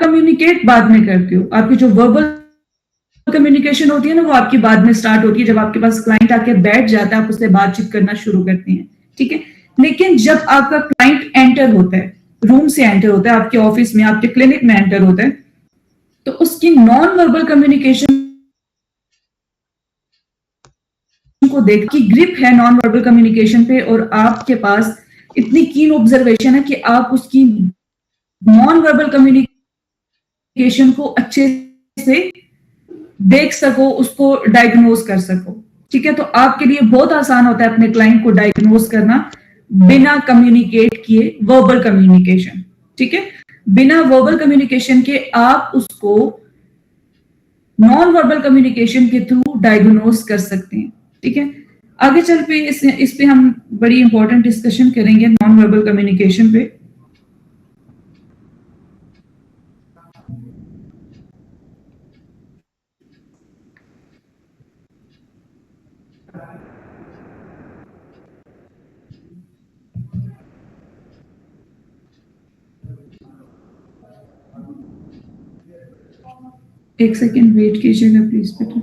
Communicate بعد میں کرتے ہو. آپ کی جو وربل کمیونیکیشن ہوتی ہے نا وہ آپ کی بعد میں سٹارٹ ہوتی ہے جب آپ کے پاس کلائنٹ آ کے بیٹھ جاتا ہے, آپ اس سے بات چیت کرنا شروع کرتے ہیں. ٹھیک ہے, لیکن جب آپ کا کلائنٹ انٹر ہوتا ہے, روم سے انٹر ہوتا ہے, آپ کے آفس میں, آپ کے کلینک میں انٹر ہوتا ہے, تو اس کی نان وربل کمیونیکیشن کو دیکھ کی گرپ ہے نان وربل کمیونیکیشن پہ, اور آپ کے پاس اتنی کین آبزرویشن ہے کہ آپ اس کی نان وربل کمیونیکیشن کو اچھے سے دیکھ سکو, اس کو ڈائگنوز کر سکو. ٹھیک ہے, تو آپ کے لیے بہت آسان ہوتا ہے اپنے کلائنٹ کو ڈائگنوز کرنا بنا کمیونیکیٹ کیے وربل کمیونیکیشن. ٹھیک ہے, بنا وربل کمیونیکیشن کے آپ اس کو نان وربل کمیونیکیشن کے تھرو ڈائگنوز کر سکتے ہیں. ٹھیک ہے, آگے چل پہ اس پہ ہم بڑی امپورٹنٹ ڈسکشن کریں گے نان وربل کمیونیکیشن پہ. ایک سیکنڈ ویٹ کیجیے گا پلیز بیٹا.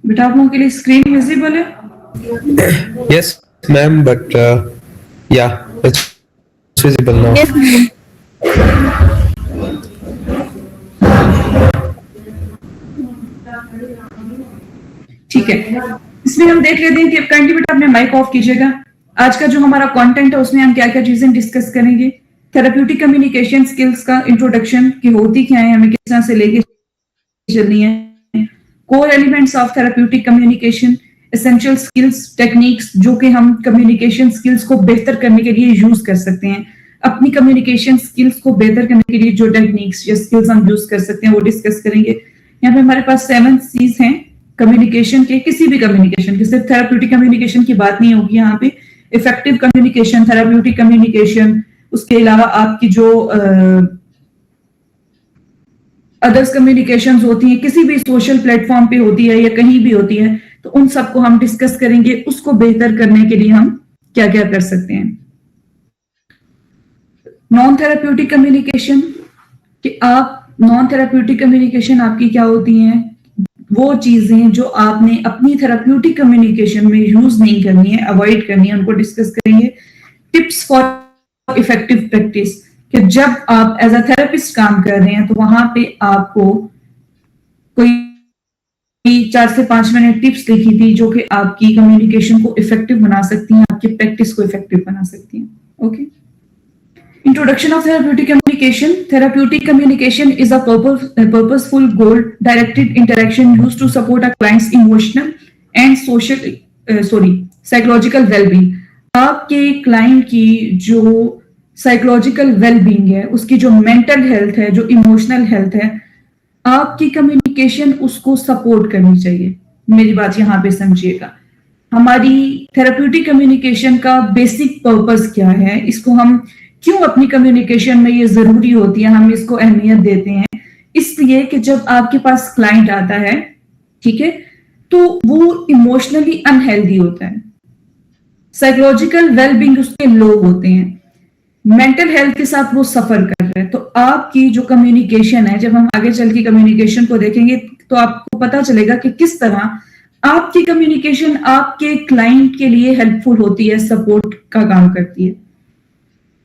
بیٹا آپ لوگوں کے لیے اسکرین ویزیبل ہے؟ Yes, ma'am, but yeah, it's visible now. Yes, ma'am. ٹھیک ہے, اس میں ہم دیکھ لیتے ہیں کہ کائنڈلی بیٹا اپنے مائک آف کیجیے گا. آج کا جو ہمارا کانٹینٹ ہے اس میں ہم کیا کیا چیزیں ڈسکس کریں گے. تھراپیوٹک کمیونیکیشن سکلز کا انٹروڈکشن کی ہوتی کیا ہے, ہمیں کس طرح سے لے کے چلنی ہے. Core elements of therapeutic communication, essential skills techniques جو کہ ہم کمیونیکیشن سکلز کو بہتر کرنے کے لیے یوز کر سکتے ہیں. اپنی کمیونیکیشن سکلز کو بہتر کرنے کے لیے جو ٹیکنیکس یا سکلز ہم یوز کر سکتے ہیں وہ ڈسکس کریں گے. یہاں پہ ہمارے پاس 7 C's ہیں کمیونیکیشن کے, کسی بھی کمیونیکیشن کے, صرف تھراپیوٹک کمیونیکیشن کی بات نہیں ہوگی یہاں پہ. افیکٹو کمیونیکیشن, تھراپیوٹک کمیونیکیشن, اس کے علاوہ آپ کی جو ادرس کمیونیکیشنز ہوتی ہیں کسی بھی سوشل پلیٹ فارم پہ ہوتی ہے یا کہیں بھی ہوتی ہے, تو ان سب کو ہم ڈسکس کریں گے. اس کو بہتر کرنے کے لیے ہم کیا کیا کر سکتے ہیں. نان تھراپیوٹک کمیونیکیشن, کہ آپ نان تھراپیوٹک کمیونیکیشن آپ کی کیا ہوتی ہیں, وہ چیزیں جو آپ نے اپنی تھراپیوٹک کمیونیکیشن میں یوز نہیں کرنی ہے, اوائڈ کرنی ہے, ان کو ڈسکس کریں گے. ٹپس فار افیکٹو پریکٹس, کہ جب آپ ایز اے تھراپسٹ کام کر رہے ہیں تو وہاں پہ آپ کو کوئی 4 سے 5 میں نے ٹپس لکھی تھی جو کہ آپ کی کمیونیکیشن کو افیکٹو بنا سکتی ہیں, آپ کی پریکٹس کو افیکٹو بنا سکتی ہیں. Okay. Introduction of therapeutic communication. Therapeutic communication is a purposeful, goal-directed interaction used to support a client's emotional and psychological well-being. آپ کے کلائنٹ کی جو سائیکولوجیکل ویل بینگ ہے, اس کی جو مینٹل ہیلتھ ہے, جو ایموشنل ہیلتھ ہے, آپ کی کمیونیکیشن اس کو سپورٹ کرنی چاہیے. میری بات یہاں پہ سمجھیے گا. ہماری تھراپیوٹک کمیونیکیشن کا بیسک پرپز کیا ہے, اس کو ہم کیوں اپنی کمیونیکیشن میں یہ ضروری ہوتی ہے, ہم اس کو اہمیت دیتے ہیں. اس لیے کہ جب آپ کے پاس کلائنٹ آتا ہے, ٹھیک ہے, تو وہ ایموشنلی انہیلدی ہوتا ہے, سائیکولوجیکل ویل بینگ اس کے لو ہوتے ہیں, مینٹل ہیلتھ کے ساتھ وہ سفر کر رہے ہیں. تو آپ کی جو کمیونیکیشن ہے, جب ہم آگے چل کے کمیونیکیشن کو دیکھیں گے تو آپ کو پتا چلے گا کہ کس طرح آپ کی کمیونیکیشن آپ کے کلائنٹ کے لیے ہیلپ فل ہوتی ہے, سپورٹ کا کام کرتی ہے.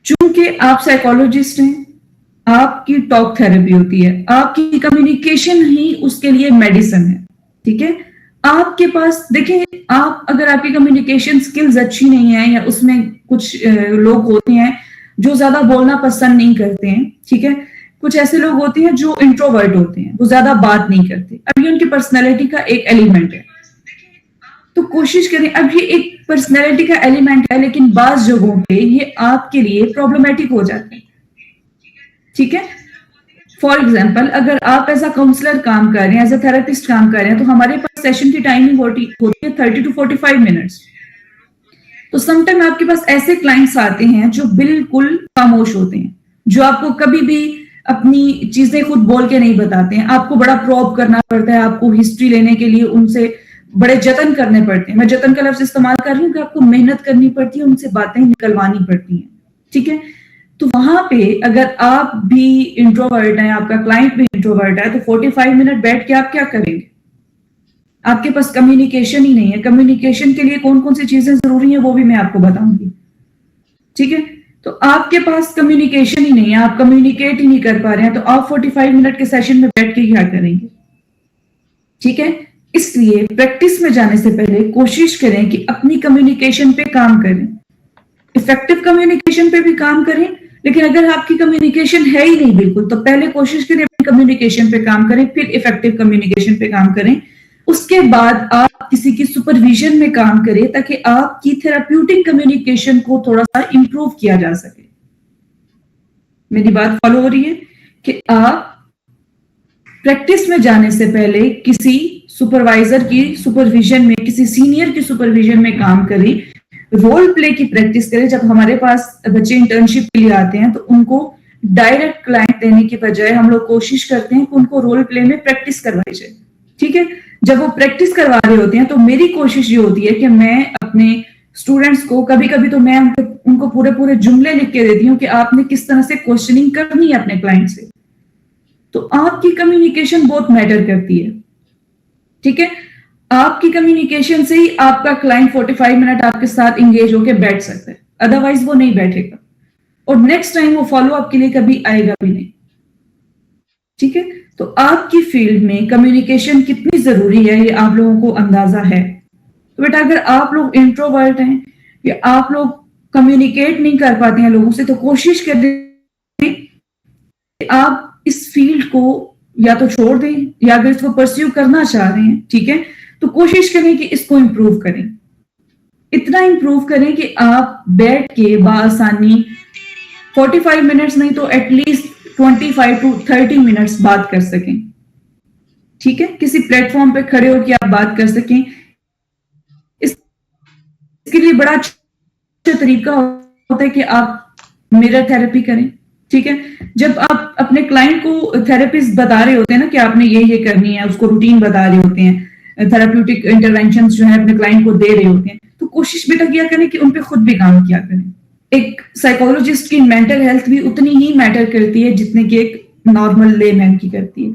چونکہ آپ سائیکولوجسٹ ہیں, آپ کی ٹاک تھراپی ہوتی ہے, آپ کی کمیونیکیشن ہی اس کے لیے میڈیسن ہے. ٹھیک ہے, آپ کے پاس دیکھیں, آپ اگر آپ کی کمیونیکیشن سکلز اچھی نہیں ہے, یا اس میں کچھ لوگ ہوتے ہیں جو زیادہ بولنا پسند نہیں کرتے ہیں, ٹھیک ہے, کچھ ایسے لوگ ہوتے ہیں جو انٹروورٹ ہوتے ہیں, وہ زیادہ بات نہیں کرتے, اب یہ ان کی پرسنالٹی کا ایک ایلیمنٹ ہے. تو کوشش کریں, اب یہ ایک پرسنالٹی کا ایلیمنٹ ہے, لیکن بعض جگہوں پہ یہ آپ کے لیے پرابلمٹک ہو جاتا ہے. ٹھیک ہے, فار ایگزامپل اگر آپ ایز اے کاؤنسلر کام کر رہے ہیں, ایز اے تھراپسٹ کام کر رہے ہیں, تو ہمارے پاس سیشن کی ٹائمنگ ہوتی ہے 30 to 45 منٹس. تو سم ٹائم آپ کے پاس ایسے کلائنٹس آتے ہیں جو بالکل خاموش ہوتے ہیں, جو آپ کو کبھی بھی اپنی چیزیں خود بول کے نہیں بتاتے ہیں, آپ کو بڑا پروب کرنا پڑتا ہے, آپ کو ہسٹری لینے کے لیے ان سے بڑے جتن کرنے پڑتے ہیں. میں جتن کا لفظ استعمال کر رہی ہوں کہ آپ کو محنت کرنی پڑتی ہے, ان سے باتیں نکلوانی پڑتی ہیں. ٹھیک ہے, تو وہاں پہ اگر آپ بھی انٹروورٹ ہیں, آپ کا کلائنٹ بھی انٹروورٹ ہے, تو 45 منٹ بیٹھ کے آپ کیا کریں گے؟ آپ کے پاس کمیونیکیشن ہی نہیں ہے. کمیونیکیشن کے لیے کون کون سی چیزیں ضروری ہیں وہ بھی میں آپ کو بتاؤں گی. ٹھیک ہے, تو آپ کے پاس کمیونیکیشن ہی نہیں ہے, آپ کمیونیکیٹ ہی نہیں کر پا رہے ہیں, تو آپ 45 منٹ کے سیشن میں بیٹھ کے کیا کریں گے؟ ٹھیک ہے, اس لیے پریکٹس میں جانے سے پہلے کوشش کریں کہ اپنی کمیونیکیشن پہ کام کریں, افیکٹو کمیونیکیشن پہ بھی کام کریں. لیکن اگر آپ کی کمیونیکیشن ہے ہی نہیں بالکل, تو پہلے کوشش کریں اپنی کمیونیکیشن پہ کام کریں, پھر افیکٹو کمیونیکیشن پہ کام کریں. اس کے بعد آپ کسی کی سپرویژن میں کام کریں تاکہ آپ کی تھراپیوٹک کمیونیکیشن کو تھوڑا سا امپروو کیا جا سکے. میری بات فالو ہو رہی ہے کہ آپ پریکٹس میں جانے سے پہلے کسی سپروائزر کی سپرویژن میں, کسی سینئر کی سپرویژن میں کام کریں, رول پلے کی پریکٹس کریں. جب ہمارے پاس بچے انٹرنشپ کے لیے آتے ہیں تو ان کو ڈائریکٹ کلائنٹ دینے کے بجائے ہم لوگ کوشش کرتے ہیں کہ ان کو رول پلے میں پریکٹس کروائی جائے. ٹھیک ہے, جب وہ پریکٹس کروا رہے ہوتے ہیں تو میری کوشش یہ ہوتی ہے کہ میں اپنے اسٹوڈنٹس کو کبھی کبھی تو میں ان کو پورے جملے لکھ کے دیتی ہوں کہ آپ نے کس طرح سے کوشچننگ کرنی ہے اپنے کلائنٹ سے. تو آپ کی کمیونیکیشن بہت میٹر کرتی ہے. ٹھیک ہے, آپ کی کمیونیکیشن سے ہی آپ کا کلائنٹ 45 منٹ آپ کے ساتھ انگیج ہو کے بیٹھ سکتا ہے, ادروائز وہ نہیں بیٹھے گا, اور نیکسٹ ٹائم وہ فالو اپ کے لیے کبھی آئے گا بھی نہیں. ٹھیک ہے, تو آپ کی فیلڈ میں کمیونیکیشن کتنی ضروری ہے یہ آپ لوگوں کو اندازہ ہے. تو بیٹا اگر آپ لوگ انٹروورٹ ہیں یا آپ لوگ کمیونیکیٹ نہیں کر پاتے ہیں لوگوں سے, تو کوشش کریں کہ آپ اس فیلڈ کو یا تو چھوڑ دیں, یا اگر اس کو پرسیو کرنا چاہ رہے ہیں, ٹھیک ہے, تو کوشش کریں کہ اس کو امپروو کریں. اتنا امپروو کریں کہ آپ بیٹھ کے بآسانی 45 منٹس نہیں تو ایٹ لیسٹ 25 to 30 منٹس بات کر سکیں. ٹھیک ہے, کسی پلیٹ فارم پہ کھڑے ہو کے آپ بات کر سکیں. اس کے لیے بڑا اچھا طریقہ ہوتا ہے کہ آپ میرر تھراپی کریں. ٹھیک ہے, جب آپ اپنے کلائنٹ کو تھراپسٹ بتا رہے ہوتے ہیں نا کہ آپ نے یہ کرنی ہے, اس کو روٹین بتا رہے ہوتے ہیں, تھراپیوٹک انٹرونشنز جو ہیں اپنے کلائنٹ کو دے رہے ہوتے ہیں, تو کوشش بیٹا کیا کریں کہ ان پہ خود بھی کام کیا کریں. ایک سائیکولوجسٹ کی مینٹل ہیلتھ بھی اتنی ہی میٹر کرتی ہے جتنے کہ ایک نارمل لے مین کی کرتی ہے,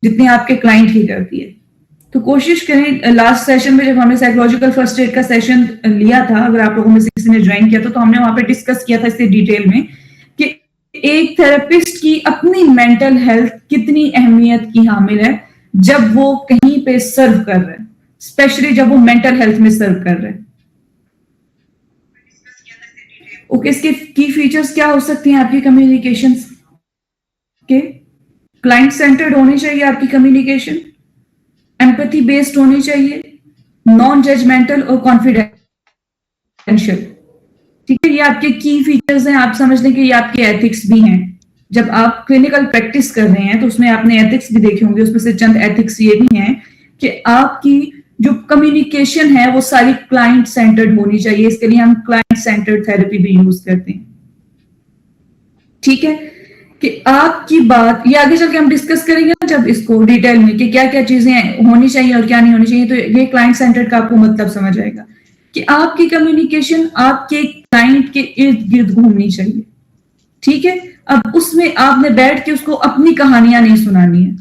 جتنے آپ کے کلائنٹ کی کرتی ہے. تو کوشش کریں, لاسٹ سیشن میں جب ہم نے سائیکولوجیکل فرسٹ ایڈ کا سیشن لیا تھا, اگر آپ لوگوں میں سے کسی نے جوائن کیا تو ہم نے وہاں پہ ڈسکس کیا تھا اس سے ڈیٹیل میں کہ ایک تھراپسٹ کی اپنی مینٹل ہیلتھ کتنی اہمیت کی حامل ہے جب وہ کہیں پہ سرو کر رہے ہیں, اسپیشلی جب وہ مینٹل ہیلتھ میں سرو کر رہے ہیں. اوکے, اس کے کی فیچرز کیا ہو سکتی ہیں آپ کی کمیونیکیشن کے؟ کلائنٹ سینٹرڈ ہونی چاہیے آپ کی کمیونیکیشن, ایمپتھی بیسڈ ہونی چاہیے, نان ججمنٹل اور کانفیڈینشیل. ٹھیک ہے, یہ آپ کے کی فیچرز ہیں. آپ سمجھ لیں کہ یہ آپ کے ایتھکس بھی ہیں. جب آپ کلینکل پریکٹس کر رہے ہیں تو اس میں آپ نے ایتھکس بھی دیکھے ہوں گے, اس میں سے چند ایتھکس یہ بھی ہیں کہ آپ کی جو کمیونیکیشن ہے وہ ساری کلائنٹ سینٹرڈ ہونی چاہیے. اس کے لیے ہم کلائنٹ سینٹرڈ تھراپی بھی یوز کرتے ہیں. ٹھیک ہے, کہ آپ کی بات یہ آگے چل کے ہم ڈسکس کریں گے جب اس کو ڈیٹیل میں کہ کیا کیا چیزیں ہونی چاہیے اور کیا نہیں ہونی چاہیے, تو یہ کلائنٹ سینٹرڈ کا آپ کو مطلب سمجھ آئے گا کہ آپ کی کمیونیکیشن آپ کے کلائنٹ کے ارد گرد گھومنی چاہیے. ٹھیک ہے, اب اس میں آپ نے بیٹھ کے اس کو اپنی کہانیاں نہیں سنانی ہے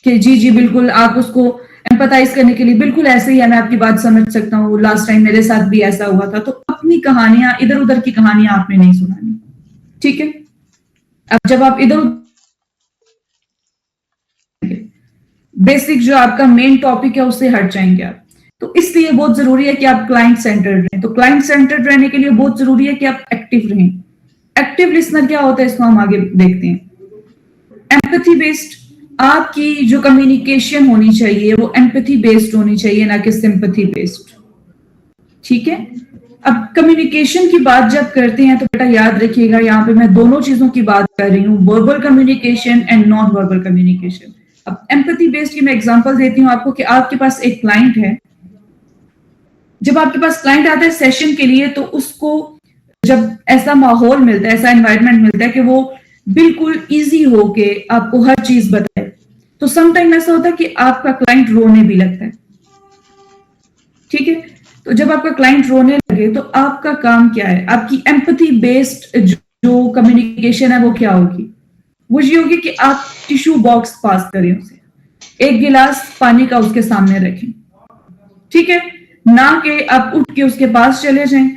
کہ جی بالکل آپ اس کو ایمپتھائز کرنے کے لیے بالکل ایسے ہی ہے, میں آپ کی بات سمجھ سکتا ہوں, لاسٹ ٹائم میرے ساتھ بھی ایسا ہوا تھا. تو اپنی کہانیاں, ادھر ادھر کی کہانیاں آپ نے نہیں سنانی, ٹھیک ہے. اب جب آپ ادھر بیسک جو آپ کا مین ٹاپک ہے اس سے ہٹ جائیں گے آپ, تو اس لیے بہت ضروری ہے کہ آپ کلائنٹ سینٹرڈ رہیں. تو کلائنٹ سینٹرڈ رہنے کے لیے بہت ضروری ہے کہ آپ ایکٹیو رہیں. ایکٹیو لسنر کیا ہوتا ہے, اس کو ہم آگے دیکھتے ہیں. ایمپتھی بیسڈ, آپ کی جو کمیونیکیشن ہونی چاہیے وہ ایمپتھی بیسڈ ہونی چاہیے, نہ کہ سمپتھی بیسڈ, ٹھیک ہے. اب کمیونیکیشن کی بات جب کرتے ہیں تو بیٹا یاد رکھیے گا, یہاں پہ میں دونوں چیزوں کی بات کر رہی ہوں, verbal communication and non verbal communication. اب ایمپتھی بیسڈ کی میں ایگزامپل دیتی ہوں آپ کو, کہ آپ کے پاس ایک کلائنٹ ہے. جب آپ کے پاس کلائنٹ آتا ہے سیشن کے لیے, تو اس کو جب ایسا ماحول ملتا ہے, ایسا انوائرمنٹ ملتا ہے کہ وہ بالکل ایزی ہو کے آپ کو ہر چیز بتائے, تو سم ٹائم ایسا ہوتا ہے کہ آپ کا کلائنٹ رونے بھی لگتا ہے, ٹھیک ہے. تو جب آپ کا کلائنٹ رونے لگے تو آپ کا کام کیا ہے, آپ کی ایمپتھی بیسڈ جو کمیونیکیشن ہے وہ کیا ہوگی, وہ یہ ہوگی کہ آپ ٹیشو باکس پاس کریں اسے, ایک گلاس پانی کا اس کے سامنے رکھیں, ٹھیک ہے. نہ کہ آپ اٹھ کے اس کے پاس چلے جائیں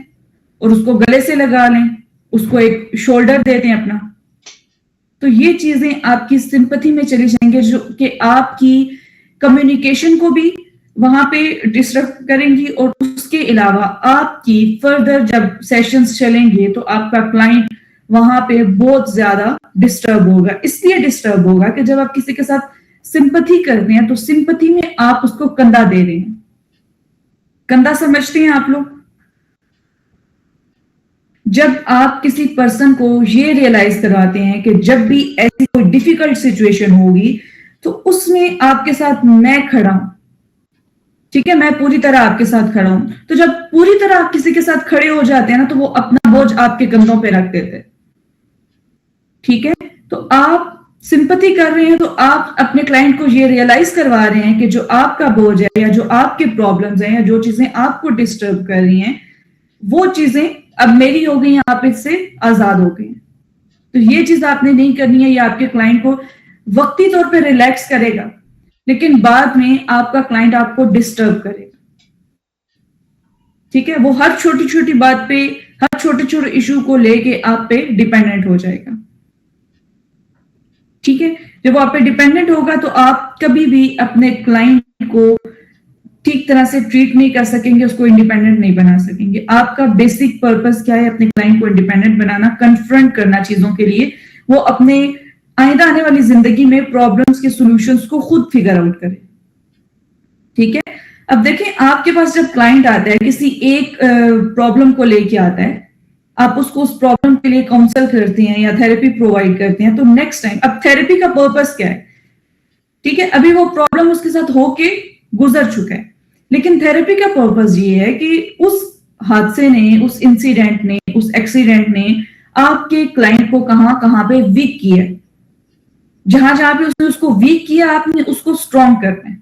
اور اس کو گلے سے لگا لیں, اس کو ایک شولڈر دے دیں اپنا. تو یہ چیزیں آپ کی سمپتھی میں چلی جائیں گے, جو کہ آپ کی کمیونیکیشن کو بھی وہاں پہ ڈسٹرب کریں گی, اور اس کے علاوہ آپ کی فردر جب سیشنز چلیں گے تو آپ کا کلائنٹ وہاں پہ بہت زیادہ ڈسٹرب ہوگا. اس لیے ڈسٹرب ہوگا کہ جب آپ کسی کے ساتھ سمپتھی کرتے ہیں تو سمپتھی میں آپ اس کو کندھا دے رہے ہیں. کندھا سمجھتے ہیں آپ لوگ؟ جب آپ کسی پرسن کو یہ ریئلائز کرواتے ہیں کہ جب بھی ایسی کوئی ڈیفیکلٹ سچویشن ہوگی تو اس میں آپ کے ساتھ میں کھڑا ہوں, ٹھیک ہے, میں پوری طرح آپ کے ساتھ کھڑا ہوں. تو جب پوری طرح آپ کسی کے ساتھ کھڑے ہو جاتے ہیں نا, تو وہ اپنا بوجھ آپ کے کندھوں پہ رکھ دیتے, ٹھیک ہے. تو آپ سمپتھی کر رہے ہیں تو آپ اپنے کلائنٹ کو یہ ریئلائز کروا رہے ہیں کہ جو آپ کا بوجھ ہے, یا جو آپ کے پرابلمز ہیں, یا جو چیزیں آپ کو ڈسٹرب کر رہی ہیں, وہ چیزیں اب میری ہو گئی ہیں, آپ اس سے آزاد ہو گئی ہیں. تو یہ چیز آپ نے نہیں کرنی ہے. یہ آپ کے کلائنٹ کو وقتی طور پہ ریلیکس کرے گا, لیکن بعد میں آپ کا کلائنٹ آپ کو ڈسٹرب کرے گا, ٹھیک ہے. وہ ہر چھوٹی چھوٹی بات پہ, ہر چھوٹے چھوٹے ایشو کو لے کے آپ پہ ڈیپینڈنٹ ہو جائے گا, ٹھیک ہے. جب وہ آپ پہ ڈیپینڈنٹ ہوگا تو آپ کبھی بھی اپنے کلائنٹ کو ٹھیک طرح سے ٹریٹ نہیں کر سکیں گے, اس کو انڈیپینڈنٹ نہیں بنا سکیں گے. آپ کا بیسک پرپس کیا ہے, اپنے کلائنٹ کو انڈیپینڈنٹ بنانا, کنفرنٹ کرنا چیزوں کے لیے, وہ اپنے آئندہ آنے والی زندگی میں پرابلمز کے سولوشنز کو خود فگر آؤٹ کرے, ٹھیک ہے. اب دیکھیں, آپ کے پاس جب کلائنٹ آتا ہے کسی ایک پرابلم کو لے کے آتا ہے, آپ اس کو اس پرابلم کے لیے کاؤنسل کرتے ہیں یا تھراپی پرووائڈ کرتے ہیں, تو نیکسٹ ٹائم, اب تھراپی کا پرپس کیا ہے, ٹھیک ہے, ابھی وہ پرابلم اس کے ساتھ ہو کے گزر چکا ہے, لیکن تھراپی کا پرپس یہ ہے کہ اس حادثے نے, اس انسیڈنٹ نے, اس ایکسیڈنٹ نے آپ کے کلائنٹ کو کہاں کہاں پہ ویک کیا, جہاں جہاں پہ اس نے اس کو ویک کیا, آپ نے اس کو اسٹرانگ کرنا ہے,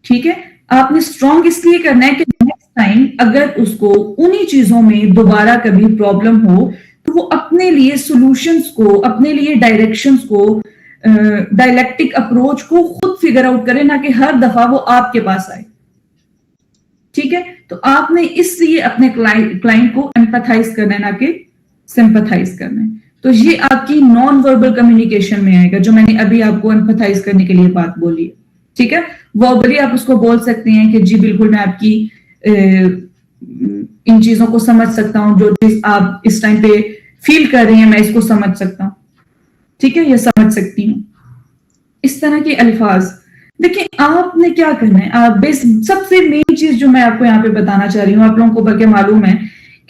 ٹھیک ہے. آپ نے اسٹرانگ اس لیے کرنا ہے کہ نیکسٹ ٹائم اگر اس کو انہی چیزوں میں دوبارہ کبھی پرابلم ہو تو وہ اپنے لیے سولوشنز کو, اپنے لیے ڈائریکشنز کو, ڈائلیکٹک اپروچ کو خود فگر آؤٹ کرے, نہ کہ ہر دفعہ وہ آپ کے پاس آئے, ٹھیک ہے. تو آپ نے اس لیے اپنے کلائنٹ کو ایمپتھائز کرنا ہے, نہ کہ سمپتھائز کرنا ہے. تو یہ آپ کی نان وربل کمیونیکیشن میں آئے گا, جو میں نے ابھی آپ کو ایمپتھائز کرنے کے لیے بات بولی ہے, ٹھیک ہے. وربلی آپ اس کو بول سکتے ہیں کہ جی بالکل میں آپ کی ان چیزوں کو سمجھ سکتا ہوں, جو چیز آپ اس ٹائم پہ فیل کر رہی ہیں میں اس کو سمجھ سکتا ہوں, ٹھیک ہے, یہ سمجھ سکتی ہوں. اس طرح کے الفاظ. دیکھیں, آپ نے کیا کرنا ہے, آپ سب سے مین چیز جو میں آپ کو یہاں پہ بتانا چاہ رہی ہوں, آپ لوگوں کو بلکہ معلوم ہے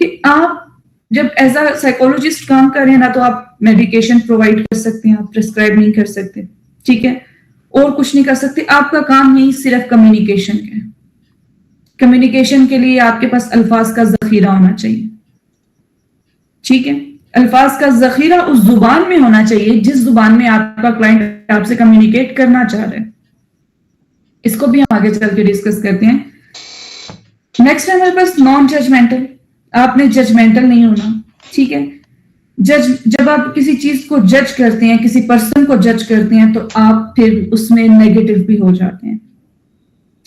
کہ آپ جب ایز اے سائیکولوجسٹ کام کر رہے ہیں نا, تو آپ میڈیکیشن پرووائڈ کر سکتے ہیں, آپ پرسکرائب نہیں کر سکتے, ٹھیک ہے, اور کچھ نہیں کر سکتے. آپ کا کام نہیں صرف کمیونیکیشن کا. کمیونیکیشن کے لیے آپ کے پاس الفاظ کا ذخیرہ ہونا چاہیے, ٹھیک ہے. الفاظ کا ذخیرہ اس زبان میں ہونا چاہیے جس زبان میں آپ کا کلائنٹ آپ سے کمیونیکیٹ کرنا چاہ رہے ہیں. اس کو بھی ہم آگے چل کے ڈسکس کرتے ہیں. نیکسٹ ہے ہمارے پاس نان ججمنٹل. آپ نے ججمنٹل نہیں ہونا, ٹھیک ہے. جب آپ کسی چیز کو جج کرتے ہیں, کسی پرسن کو جج کرتے ہیں, تو آپ پھر اس میں نیگیٹو بھی ہو جاتے ہیں,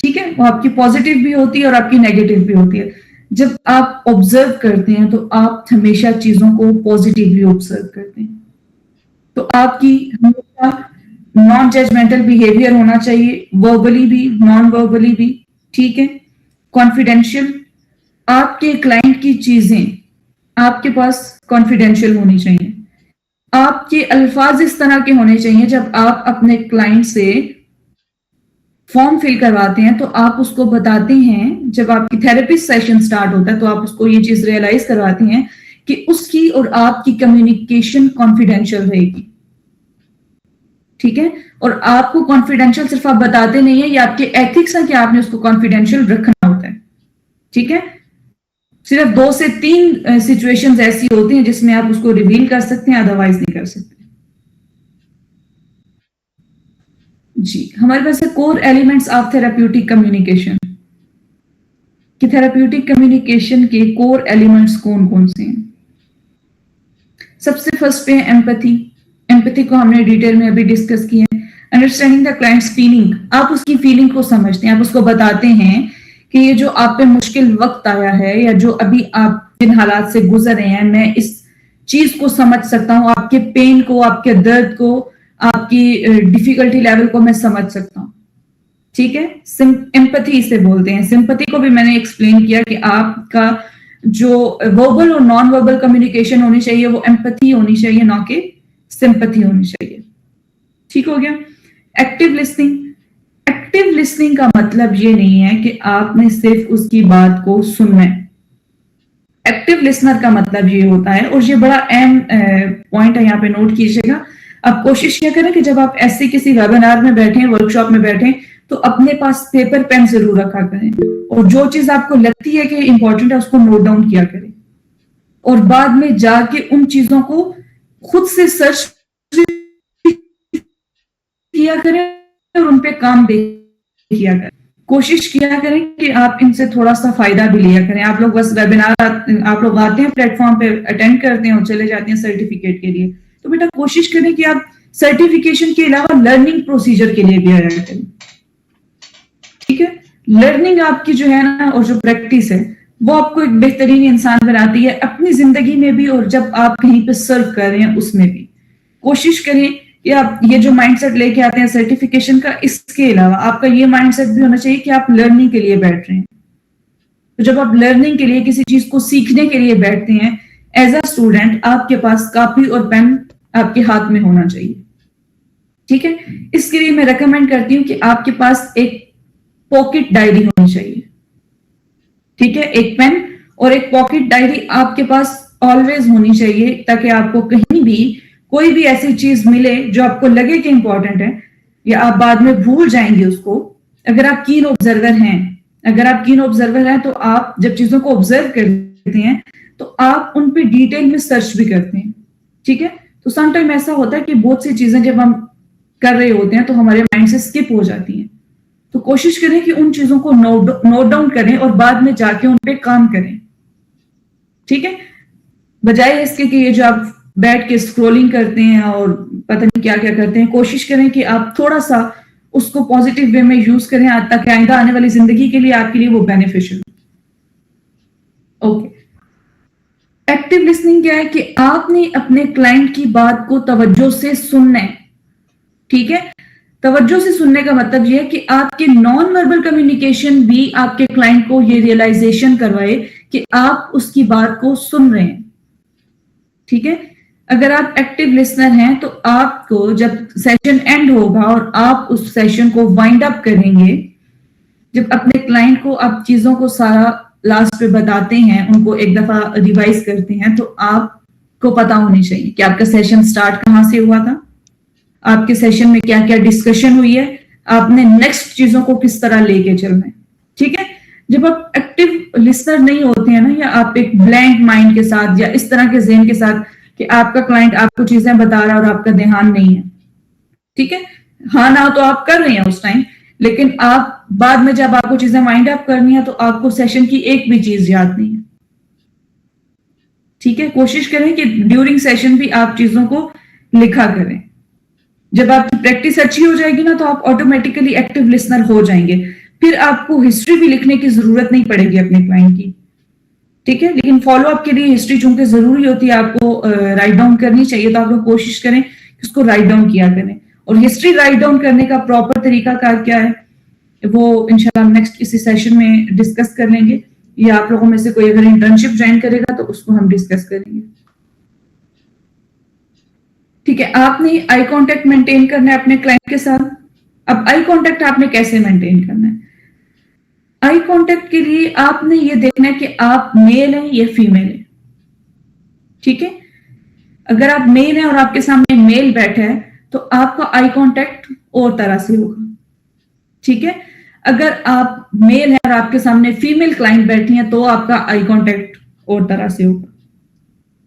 ٹھیک ہے, وہ آپ کی پازیٹیو بھی ہوتی ہے اور آپ کی نیگیٹو بھی ہوتی ہے. جب آپ آبزرو کرتے ہیں تو آپ ہمیشہ چیزوں کو پازیٹیولی آبزرو کرتے ہیں. تو آپ کی ہمیشہ نان ججمنٹل بیہیویئر ہونا چاہیے, وربلی بھی نان وربلی بھی. ٹھیک ہے, کانفیڈینشیل, آپ کے کلائنٹ کی چیزیں آپ کے پاس کانفیڈینشیل ہونی چاہیے. آپ کے الفاظ اس طرح کے ہونے چاہیے جب آپ اپنے کلائنٹ سے فارم فل کرواتے ہیں تو آپ اس کو بتاتے ہیں, جب آپ کی تھراپی سیشن سٹارٹ ہوتا ہے تو آپ اس کو یہ چیز ریئلائز کرواتے ہیں کہ اس کی اور آپ کی کمیونیکیشن کانفیڈینشیل رہے گی. ٹھیک ہے, اور آپ کو کانفیڈینشیل صرف آپ بتاتے نہیں ہیں, یہ آپ کے ایتھکس ہے کہ آپ نے اس کو کانفیڈینشیل رکھنا ہوتا ہے. ٹھیک ہے, صرف 2 سے 3 سچویشنز ایسی ہوتی ہیں جس میں آپ اس کو ریویل کر سکتے ہیں, ادروائز نہیں کر سکتے. جی, ہمارے پاس ہے core elements of therapeutic communication. کہ تھراپیوٹک کمیونیکیشن کے کور ایلیمنٹس کون کون سے ہیں. سب سے فرسٹ پہ ایمپتھی. ایمپتھی کو ہم نے ڈیٹیل میں ابھی ڈسکس کیا ہے. انڈرسٹینڈنگ دا کلائنٹس فیلنگ, آپ اس کی فیلنگ کو سمجھتے ہیں, آپ اس کو بتاتے ہیں کہ یہ جو آپ پہ مشکل وقت آیا ہے یا جو ابھی آپ جن حالات سے گزر رہے ہیں, میں اس چیز کو سمجھ سکتا ہوں, آپ کے پین کو, آپ کے درد کو, آپ کی ڈیفیکلٹی لیول کو میں سمجھ سکتا ہوں. ٹھیک ہے, ایمپتھی اسے بولتے ہیں. سمپتھی کو بھی میں نے ایکسپلین کیا کہ آپ کا جو وربل اور نان وربل کمیونیکیشن ہونی چاہیے وہ ایمپتھی ہونی چاہیے, نہ کہ سمپتھی ہونی چاہیے. ٹھیک ہو گیا. Active listening. ایکٹیو لسننگ کا مطلب یہ نہیں ہے کہ آپ نے صرف اس کی بات کو سننا ہے. ایکٹیو لسنر کا مطلب یہ ہوتا ہے, اور یہ بڑا اہم پوائنٹ ہے, یہاں پہ نوٹ کیجیے گا. آپ کوشش کیا کریں کہ جب آپ ایسے کسی ویبینار میں بیٹھیں, ورک شاپ میں بیٹھیں, تو اپنے پاس پیپر پین ضرور رکھا کریں, اور جو چیز آپ کو لگتی ہے کہ امپورٹنٹ ہے اس کو نوٹ ڈاؤن کیا کریں, اور بعد میں جا کے ان چیزوں کو خود سے سرچ کیا کریں اور ان پہ کام کیا کریں. کوشش کیا کریں کہ آپ ان سے تھوڑا سا فائدہ بھی لیا کریں. آپ لوگ بس ویبینار آپ لوگ آتے ہیں پلیٹ فارم پہ اٹینڈ کرتے ہیں اور چلے جاتے ہیں سرٹیفکیٹ کے لیے, تو بیٹا کوشش کریں کہ آپ سرٹیفکیشن کے علاوہ لرننگ پروسیجر کے لیے بھی آیا کریں. ٹھیک ہے, لرننگ آپ کی جو ہے نا, اور جو پریکٹس ہے وہ آپ کو ایک بہترین انسان بناتی ہے اپنی زندگی میں بھی, اور جب آپ کہیں پہ سرو کر رہے ہیں اس میں بھی. کوشش کریں کہ آپ یہ جو مائنڈ سیٹ لے کے آتے ہیں سرٹیفکیشن کا, اس کے علاوہ آپ کا یہ مائنڈ سیٹ بھی ہونا چاہیے کہ آپ لرننگ کے لیے بیٹھ رہے ہیں. تو جب آپ لرننگ کے لیے کسی چیز کو سیکھنے کے لیے بیٹھتے ہیں, ایز اے اسٹوڈنٹ آپ کے پاس کاپی اور پین آپ کے ہاتھ میں ہونا چاہیے. ٹھیک ہے, اس کے لیے میں ریکمینڈ کرتی ہوں کہ آپ کے پاس ایک پاکٹ ڈائری ہونی چاہیے. ٹھیک ہے, ایک پین اور ایک پاکٹ ڈائری آپ کے پاس آلویز ہونی چاہیے, تاکہ آپ کو کہیں بھی کوئی بھی ایسی چیز ملے جو آپ کو لگے کہ امپورٹنٹ ہے, یا آپ بعد میں بھول جائیں گے اس کو. اگر آپ کین آبزرور ہیں تو آپ جب چیزوں کو آبزرو کرتے ہیں تو آپ ان پہ ڈیٹیل میں سرچ بھی کرتے ہیں. ٹھیک ہے, تو سم ٹائم ایسا ہوتا ہے کہ بہت سی چیزیں جب ہم کر رہے ہوتے ہیں تو ہمارے مائنڈ سے اسکپ ہو جاتی ہیں. تو کوشش کریں کہ ان چیزوں کو نوٹ ڈاؤن کریں اور بعد میں جا کے ان پہ کام کریں. ٹھیک ہے, بجائے اس کے کہ یہ جو آپ بیٹھ کے اسکرولنگ کرتے ہیں اور پتہ نہیں کیا کیا کرتے ہیں, کوشش کریں کہ آپ تھوڑا سا اس کو پازیٹیو وے میں یوز کریں تاکہ آئندہ آنے والی زندگی کے لیے آپ کے لیے وہ بینیفیشل ہو. اوکے, ایکٹیو لسننگ کیا ہے کہ آپ نے اپنے کلائنٹ کی بات کو توجہ سے سننا ہے. ٹھیک ہے, توجہ سے سننے کا مطلب یہ ہے کہ آپ کے نان وربل کمیونیکیشن بھی آپ کے کلائنٹ کو یہ ریئلائزیشن کروائے کہ آپ اس کی بات کو سن رہے ہیں. ٹھیک ہے, اگر آپ ایکٹیو لسنر ہیں تو آپ کو جب سیشن اینڈ ہوگا اور آپ اس سیشن کو وائنڈ اپ کریں گے, جب اپنے کلائنٹ کو آپ چیزوں کو سارا لاسٹ پہ بتاتے ہیں, ان کو ایک دفعہ ریوائز کرتے ہیں, تو آپ کو پتا ہونی چاہیے کہ آپ کا سیشن سٹارٹ کہاں سے ہوا تھا, آپ کے سیشن میں کیا کیا ڈسکشن ہوئی ہے, آپ نے نیکسٹ چیزوں کو کس طرح لے کے چلنا ہے. ٹھیک ہے, جب آپ ایکٹیو لسنر نہیں ہوتے ہیں نا, یا آپ ایک بلینک مائنڈ کے ساتھ یا اس طرح کے ذہن کے ساتھ کہ آپ کا کلائنٹ آپ کو چیزیں بتا رہا ہے اور آپ کا دھیان نہیں ہے. ٹھیک ہے, ہاں نہ تو آپ کر رہے ہیں اس ٹائم, لیکن آپ بعد میں جب آپ کو چیزیں وائنڈ اپ کرنی ہے تو آپ کو سیشن کی ایک بھی چیز یاد نہیں ہے. ٹھیک ہے, کوشش کریں کہ ڈیورنگ سیشن بھی آپ چیزوں کو لکھا کریں. جب آپ کی پریکٹس اچھی ہو جائے گی نا تو آپ آٹومیٹیکلی ایکٹیو لسنر ہو جائیں گے. پھر آپ کو ہسٹری بھی لکھنے کی ضرورت نہیں پڑے گی اپنے کلائنٹ کی. ٹھیک ہے, لیکن فالو اپ کے لیے ہسٹری چونکہ ضروری ہوتی ہے, آپ کو رائٹ ڈاؤن کرنی چاہیے, تو آپ لوگ کوشش کریں کہ اس کو رائٹ ڈاؤن کیا کریں. اور ہسٹری رائٹ ڈاؤن کرنے کا پراپر طریقہ کار کیا ہے وہ انشاءاللہ نیکسٹ کسی سیشن میں ڈسکس کر لیں گے, یا آپ لوگوں میں سے کوئی اگر انٹرنشپ جوائن کرے گا تو اس کو ہم ڈسکس کریں گے. ٹھیک ہے, آپ نے آئی کانٹیکٹ مینٹین کرنا ہے اپنے کلائنٹ کے ساتھ. اب آئی کانٹیکٹ آپ نے کیسے مینٹین کرنا ہے؟ آئی کانٹیکٹ کے لیے آپ نے یہ دیکھنا ہے کہ آپ میل ہیں یا فیمیل ہیں. ٹھیک ہے, اگر آپ میل ہیں اور آپ کے سامنے میل بیٹھا ہے تو آپ کا آئی کانٹیکٹ اور طرح سے ہوگا. ٹھیک ہے, اگر آپ میل ہیں اور آپ کے سامنے فیمیل کلائنٹ بیٹھی ہیں تو آپ کا آئی کانٹیکٹ اور طرح سے ہوگا.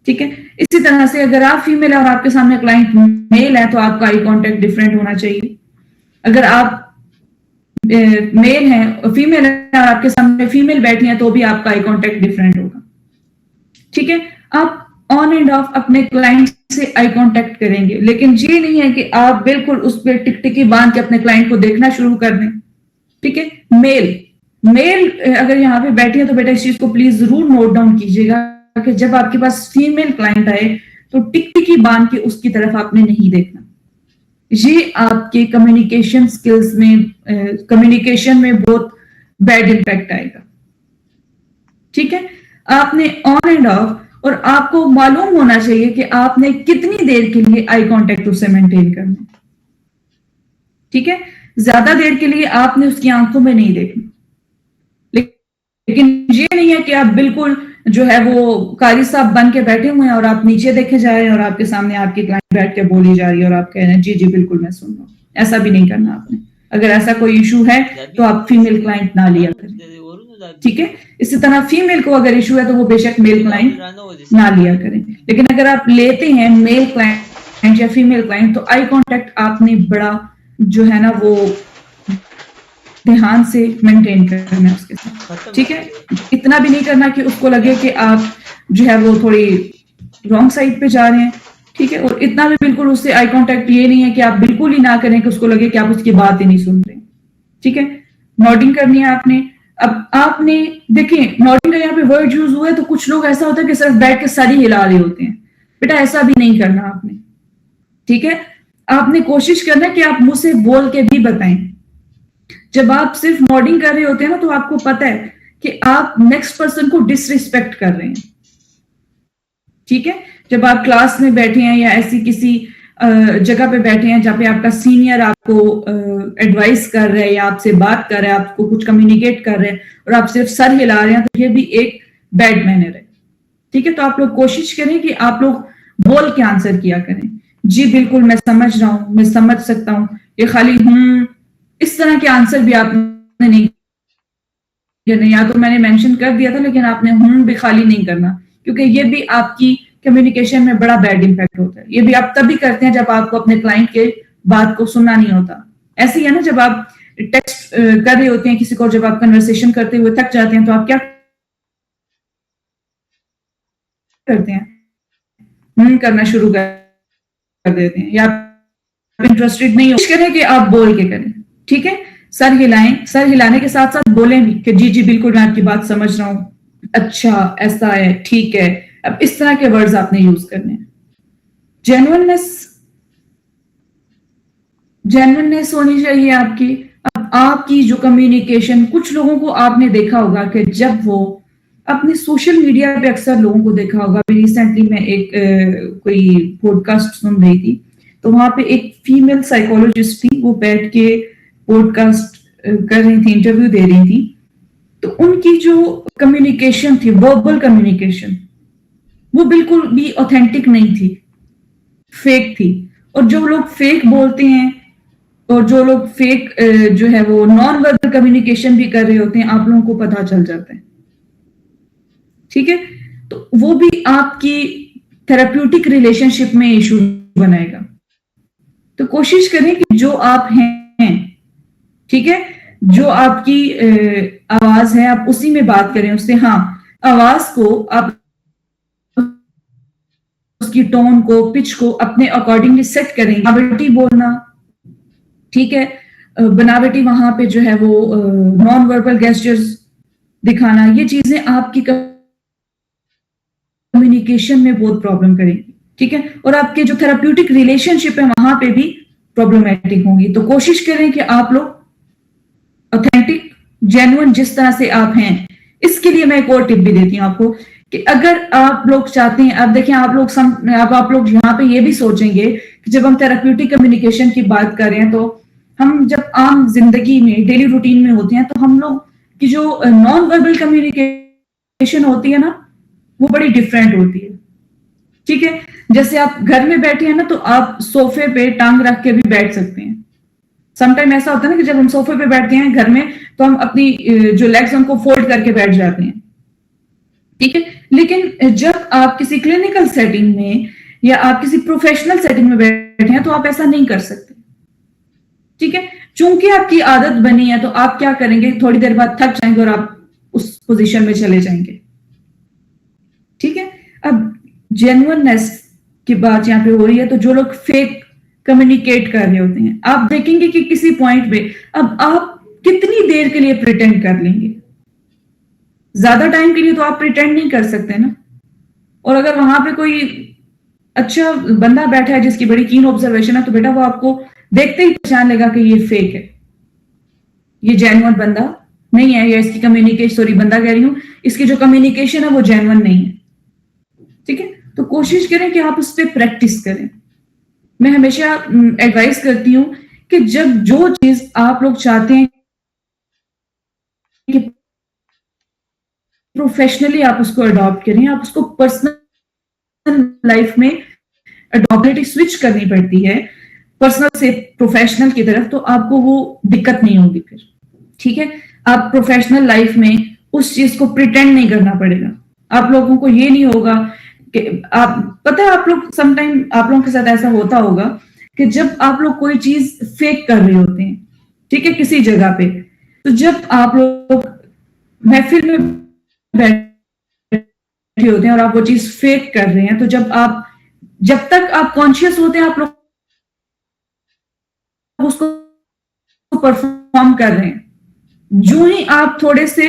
ٹھیک ہے, اسی طرح سے اگر آپ فیمیل ہیں اور آپ کے سامنے کلائنٹ میل ہے تو آپ کا آئی کانٹیکٹ ڈفرینٹ ہونا چاہیے. اگر آپ میل ہیں فیمیل ہے اور آپ کے سامنے فیمیل بیٹھی ہیں تو بھی آپ کا آئی کانٹیکٹ ڈفرینٹ ہوگا. ٹھیک ہے, آپ آن اینڈ آف اپنے کلائنٹ سے آئی کانٹیکٹ کریں گے, لیکن یہ نہیں ہے کہ آپ بالکل اس پہ ٹک ٹکی باندھ کے اپنے کلائنٹ کو دیکھنا شروع کر دیں. ٹھیک ہے, میل اگر یہاں پہ بیٹھے ہیں تو بیٹا اس چیز کو پلیز ضرور نوٹ ڈاؤن کیجیے گا کہ جب آپ کے پاس فیمیل کلائنٹ آئے تو ٹک ٹکی باندھ کے اس کی طرف آپ نے نہیں دیکھنا. یہ آپ کے کمیونیکیشن سکلز میں کمیونیکیشن میں بہت بیڈ امپیکٹ آئے گا. ٹھیک ہے, آپ نے آن اینڈ آف اور آپ کو معلوم ہونا چاہیے کہ آپ نے کتنی دیر کے لیے آئی کانٹیکٹ اسے مینٹین کرنا ہے. ٹھیک ہے, زیادہ دیر کے لیے آپ نے اس کی آنکھوں میں نہیں دیکھنا, لیکن یہ نہیں ہے کہ آپ بالکل جو ہے وہ قاری صاحب بن کے بیٹھے ہوئے ہیں اور آپ نیچے دیکھے جا رہے ہیں اور آپ کے سامنے آپ کی کلائنٹ بیٹھ کے بولی جا رہی ہے اور آپ کہہ رہے ہیں جی جی بالکل میں سن رہا ہوں. ایسا بھی نہیں کرنا آپ نے. اگر ایسا کوئی ایشو ہے تو آپ فیمیل کلائنٹ نہ لیا کریں. ٹھیک ہے, اسی طرح فیمیل کو اگر ایشو ہے تو وہ بے شک میل کلائنٹ نہ لیا کریں. لیکن اگر آپ لیتے ہیں میل کلائنٹ یا فیمیل کلائنٹ تو آئی کانٹیکٹ آپ نے بڑا جو ہے نا وہ دھیان سے مینٹین کرنا ہے اس کے ساتھ. ٹھیک ہے, اتنا بھی نہیں کرنا کہ اس کو لگے کہ آپ جو ہے وہ تھوڑی رانگ سائڈ پہ جا رہے ہیں. ٹھیک ہے, اور اتنا بھی بالکل اس سے آئی کانٹیکٹ یہ نہیں ہے کہ آپ بالکل ہی نہ کریں کہ اس کو لگے کہ آپ اس کی بات ہی نہیں سن رہے. ٹھیک ہے, نوڈنگ کرنی ہے آپ نے. اب آپ نے دیکھیں نوڈنگ کا یہاں پہ ورڈ یوز ہوا ہے تو کچھ لوگ ایسا ہوتا ہے کہ صرف بیٹھ کے سر ہی ہلا رہے ہوتے ہیں. بیٹا ایسا بھی نہیں کرنا آپ نے. ٹھیک ہے, آپ نے کوشش کرنا کہ آپ منہ سے بول کے بھی بتائیں. جب آپ صرف نوڈنگ کر رہے ہوتے ہیں نا تو آپ کو پتا ہے کہ آپ نیکسٹ پرسن کو ڈس ریسپیکٹ کر رہے ہیں. ٹھیک ہے, جب آپ کلاس میں بیٹھے ہیں یا ایسی کسی جگہ پہ بیٹھے ہیں جہاں پہ آپ کا سینئر آپ کو ایڈوائز کر رہے ہیں یا آپ سے بات کر رہے ہیں, آپ کو کچھ کمیونیکیٹ کر رہے ہیں اور آپ صرف سر ہلا رہے ہیں, تو یہ بھی ایک بیڈ مینر ہے. ٹھیک ہے, تو آپ لوگ کوشش کریں کہ آپ لوگ بول کے آنسر کیا کریں. جی بالکل میں سمجھ رہا ہوں, میں سمجھ سکتا ہوں, یہ خالی اس طرح کے آنسر بھی آپ نے نہیں کرنے. یا تو میں نے مینشن کر دیا تھا لیکن آپ نے بھی خالی نہیں کرنا, کیونکہ یہ بھی آپ کی کمیونیکیشن میں بڑا بیڈ امپیکٹ ہوتا ہے. یہ بھی آپ تبھی کرتے ہیں جب آپ کو اپنے کلائنٹ کے بات کو سننا نہیں ہوتا. ایسے ہی ہے نا, جب آپ ٹیکسٹ کر رہے ہوتے ہیں کسی کو, جب آپ کنورسیشن کرتے ہوئے تھک جاتے ہیں تو آپ کیا کرتے ہیں, کرنا شروع کر دیتے ہیں, یا آپ انٹرسٹڈ نہیں ہو کریں کہ آپ بول کے کریں. ٹھیک ہے, سر ہلائیں, سر ہلانے کے ساتھ ساتھ بولیں بھی کہ جی جی بالکل میں آپ کی بات سمجھ رہا ہوں, اچھا ایسا ہے, ٹھیک ہے. اب اس طرح کے ورڈز آپ نے یوز کرنے ہیں. جینوئننس ہونی چاہیے آپ کی. اب آپ کی جو کمیونیکیشن, کچھ لوگوں کو آپ نے دیکھا ہوگا کہ جب وہ اپنے سوشل میڈیا پہ اکثر لوگوں کو دیکھا ہوگا. ریسنٹلی میں ایک کوئی پوڈ کاسٹ سن رہی تھی تو وہاں پہ ایک فیمیل سائیکولوجسٹ تھی, وہ بیٹھ کے پوڈ کاسٹ کر رہی تھی, انٹرویو دے رہی تھی. تو ان کی جو کمیونیکیشن تھی, وربل کمیونیکیشن, وہ بالکل بھی اوتھینٹک نہیں تھی, فیک تھی. اور جو لوگ فیک بولتے ہیں اور جو لوگ فیک جو ہے وہ نان وربل کمیونیکیشن بھی کر رہے ہوتے ہیں, آپ لوگوں کو پتا چل جاتا ہے. ٹھیک ہے, تو وہ بھی آپ کی تھراپیوٹک ریلیشن شپ میں ایشو بنائے گا. تو کوشش کریں کہ جو آپ ہیں, ٹھیک ہے, جو آپ کی آواز ہے آپ اسی میں بات کریں اس سے. ہاں, آواز کو آپ اس کی ٹون کو, پچ کو اپنے اکارڈنگلی سیٹ کریں. بولنا, ٹھیک ہے, بناوٹی وہاں پہ جو ہے وہ نان وربل گیسچرز دکھانا، یہ چیزیں آپ کی کمیونیکیشن میں بہت پرابلم کریں گی، ٹھیک ہے، اور آپ کے جو تھراپیوٹک ریلیشن شپ ہے وہاں پہ بھی پرابلمٹک ہوں گی. تو کوشش کریں کہ آپ لوگ اوتھینٹک جینوئن جس طرح سے آپ ہیں. اس کے لیے میں ایک اور ٹپ بھی دیتی ہوں آپ کو کہ اگر آپ لوگ چاہتے ہیں، اب دیکھیں آپ لوگ یہاں پہ یہ بھی سوچیں گے کہ جب ہم تھراپیوٹک کمیونیکیشن کی بات کر رہے ہیں تو ہم جب عام زندگی میں ڈیلی روٹین میں ہوتے ہیں تو ہم لوگ کی جو نان وربل کمیونیکیشن ہوتی ہے نا وہ بڑی ڈفرینٹ ہوتی ہے، ٹھیک ہے. جیسے آپ گھر میں بیٹھے ہیں نا تو آپ صوفے پہ ٹانگ رکھ کے بھی بیٹھ سکتے ہیں. سم ٹائم ایسا ہوتا ہے نا کہ جب ہم صوفے پہ بیٹھتے ہیں گھر میں تو ہم اپنی جو لیگز ان کو فولڈ کر کے بیٹھ جاتے ہیں، ٹھیک ہے. لیکن جب آپ کسی کلینکل سیٹنگ میں یا آپ کسی پروفیشنل سیٹنگ میں بیٹھے ہیں تو آپ ایسا نہیں کر سکتے، ٹھیک ہے. چونکہ آپ کی عادت بنی ہے تو آپ کیا کریں گے، تھوڑی دیر بعد تھک جائیں گے اور آپ اس پوزیشن میں چلے جائیں گے، ٹھیک ہے. اب جینوئننس کی بات یہاں پہ ہو رہی ہے تو جو لوگ فیک کمیونیکیٹ کر رہے ہوتے ہیں آپ دیکھیں گے کہ کسی پوائنٹ پہ اب آپ کتنی دیر کے لیے پریٹینڈ کر لیں گے. زیادہ ٹائم کے لیے تو آپ پریٹینڈ نہیں کر سکتے نا. اور اگر وہاں پہ کوئی اچھا بندہ بیٹھا ہے جس کی بڑی کین آبزرویشن ہے تو بیٹا وہ آپ کو دیکھتے ہی پہچان لے گا کہ یہ فیک ہے، یہ جینوئن بندہ نہیں ہے، یا اس کی کمیونیکیشن بندہ کہہ رہی ہوں، اس کی جو کمیونیکیشن ہے وہ جینوئن نہیں ہے، ٹھیک ہے. تو کوشش کریں کہ آپ اس پہ پریکٹس کریں. میں ہمیشہ ایڈوائز کرتی ہوں کہ جب جو چیز آپ لوگ چاہتے ہیں کہ پروفیشنلی آپ اس کو اڈاپٹ کریں، آپ اس کو پرسنل لائف میں اڈاپٹی سوئچ کرنی پڑتی ہے پرسنل سے پروفیشنل کی طرف، تو آپ کو وہ دقت نہیں ہوگی پھر، ٹھیک ہے. آپ پروفیشنل لائف میں اس چیز کو پریٹینڈ نہیں کرنا پڑے گا. آپ لوگوں کو یہ نہیں ہوگا کہ آپ پتہ ہے آپ لوگ سم ٹائم آپ لوگوں کے ساتھ ایسا ہوتا ہوگا کہ جب آپ لوگ کوئی چیز فیک کر رہے ہوتے ہیں، ٹھیک ہے، کسی جگہ پہ، تو جب آپ لوگ محفل میں بیٹھے ہوتے ہیں اور آپ وہ چیز فیک کر رہے ہیں تو جب تک آپ کانشیس ہوتے ہیں آپ لوگ اس کو پرفارم کر رہے ہیں. جو ہی آپ تھوڑے سے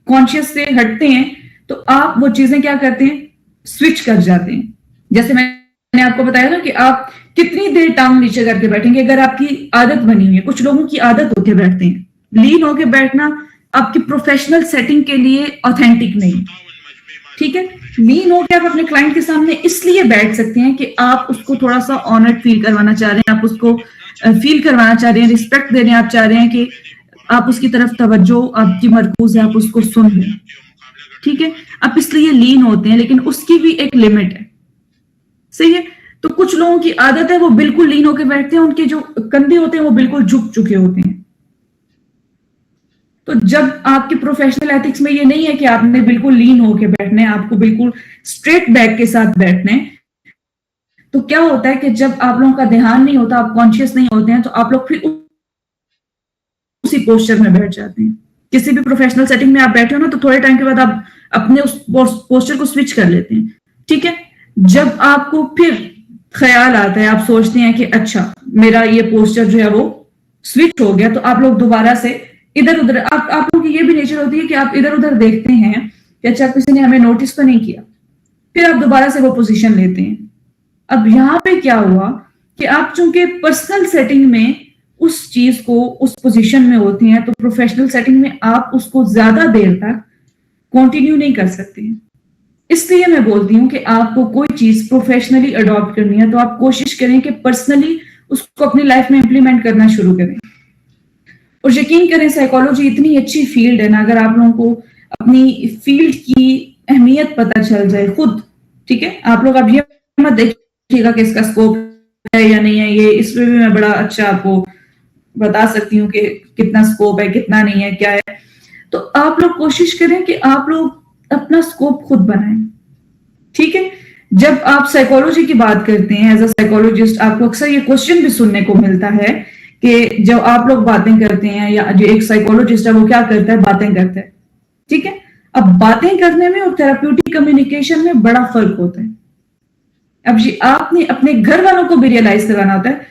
کانشیس سے ہٹتے ہیں تو آپ وہ چیزیں کیا کرتے ہیں، سوئچ کر جاتے ہیں. جیسے میں نے آپ کو بتایا نا کہ آپ کتنی دیر ٹانگ نیچے کر کے بیٹھیں گے. اگر آپ کی عادت بنی ہوئی ہے، کچھ لوگوں کی عادت ہو کے بیٹھتے ہیں، لین ہو کے بیٹھنا آپ کی پروفیشنل سیٹنگ کے لیے اوتھینٹک نہیں، ٹھیک ہے. لین ہو کے آپ اپنے کلائنٹ کے سامنے اس لیے بیٹھ سکتے ہیں کہ آپ اس کو تھوڑا سا آنرڈ فیل کروانا چاہ رہے ہیں، آپ اس کو فیل کروانا چاہ رہے ہیں، ریسپیکٹ دے رہے ہیں، آپ چاہ رہے ہیں کہ آپ اس کی طرف توجہ آپ کی مرکوز ہے، آپ اس کو سن رہے ہیں، ٹھیک ہے. آپ اس لیے لین ہوتے ہیں، لیکن اس کی بھی ایک لمٹ ہے، صحیح ہے. تو کچھ لوگوں کی عادت ہے وہ بالکل لین ہو کے بیٹھتے ہیں، ان کے جو کندھے ہوتے ہیں وہ بالکل جھک چکے ہوتے ہیں. تو جب آپ کی پروفیشنل ایتھکس میں یہ نہیں ہے کہ آپ نے بالکل لین ہو کے بیٹھنا ہے، آپ کو بالکل اسٹریٹ بیک کے ساتھ بیٹھنا ہے، تو کیا ہوتا ہے کہ جب آپ لوگوں کا دھیان نہیں ہوتا، آپ کانشیس نہیں ہوتے ہیں، تو آپ لوگ پھر اسی پوسچر میں بیٹھ جاتے ہیں. کسی بھی پروفیشنل سیٹنگ میں آپ بیٹھے ہو نا تو تھوڑے ٹائم کے بعد آپ اپنے اس پوسچر کو سوئچ کر لیتے ہیں، ٹھیک ہے. جب آپ کو پھر خیال آتا ہے، آپ سوچتے ہیں کہ اچھا میرا یہ پوسچر جو ہے وہ سوئچ ہو گیا، تو آپ لوگ دوبارہ سے ادھر ادھر، آپ لوگوں کی یہ بھی نیچر ہوتی ہے کہ آپ ادھر ادھر دیکھتے ہیں کہ اچھا کسی نے ہمیں نوٹس تو نہیں کیا، پھر آپ دوبارہ سے وہ پوزیشن لیتے ہیں. اب یہاں پہ کیا ہوا کہ آپ چونکہ پرسنل سیٹنگ میں اس چیز کو اس پوزیشن میں ہوتی ہیں تو پروفیشنل سیٹنگ میں آپ اس کو زیادہ دیر تک کنٹینیو نہیں کر سکتے ہیں. اس لیے میں بولتی ہوں کہ آپ کو کوئی چیز پروفیشنلی اڈاپٹ کرنی ہے تو آپ کوشش کریں کہ پرسنلی اس کو اپنی لائف میں امپلیمنٹ کرنا شروع کریں. اور یقین کریں سائیکالوجی اتنی اچھی فیلڈ ہے نا، اگر آپ لوگوں کو اپنی فیلڈ کی اہمیت پتہ چل جائے خود، ٹھیک ہے. آپ لوگ اب یہ مت دیکھیے گا کہ اس کا اسکوپ ہے یا نہیں ہے، یہ اس میں بھی میں بڑا اچھا آپ کو بتا سکتی ہوں کہ کتنا اسکوپ ہے کتنا نہیں ہے کیا ہے. تو آپ لوگ کوشش کریں کہ آپ لوگ اپنا اسکوپ خود بنائیں، ٹھیک ہے. جب آپ سائیکالوجی کی بات کرتے ہیں ایز اے سائیکالوجسٹ، آپ کو اکثر یہ کوشچن بھی سننے کو ملتا ہے کہ جب آپ لوگ باتیں کرتے ہیں یا جو ایک سائیکالوجسٹ ہے وہ کیا کرتا ہے، باتیں کرتا ہے، ٹھیک ہے. اب باتیں کرنے میں اور تھراپیوٹک کمیونیکیشن میں بڑا فرق ہوتا ہے. اب آپ نے اپنے گھر والوں کو بھی ریئلائز کرانا ہوتا ہے.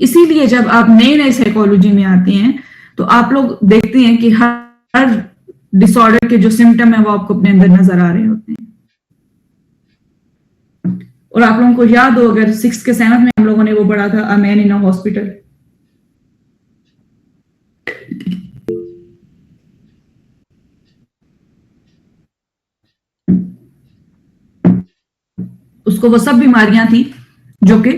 اسی لیے جب آپ نئے نئے سائیکولوجی میں آتے ہیں تو آپ لوگ دیکھتے ہیں کہ ہر ڈس آرڈر کے جو سمٹم ہیں وہ آپ کو اپنے اندر نظر آ رہے ہوتے ہیں. اور آپ لوگوں کو یاد ہو اگر 6th کے 7th میں ہم لوگوں نے وہ پڑھا تھا A Man in a Hospital. اس کو وہ سب بیماریاں تھیں جو کہ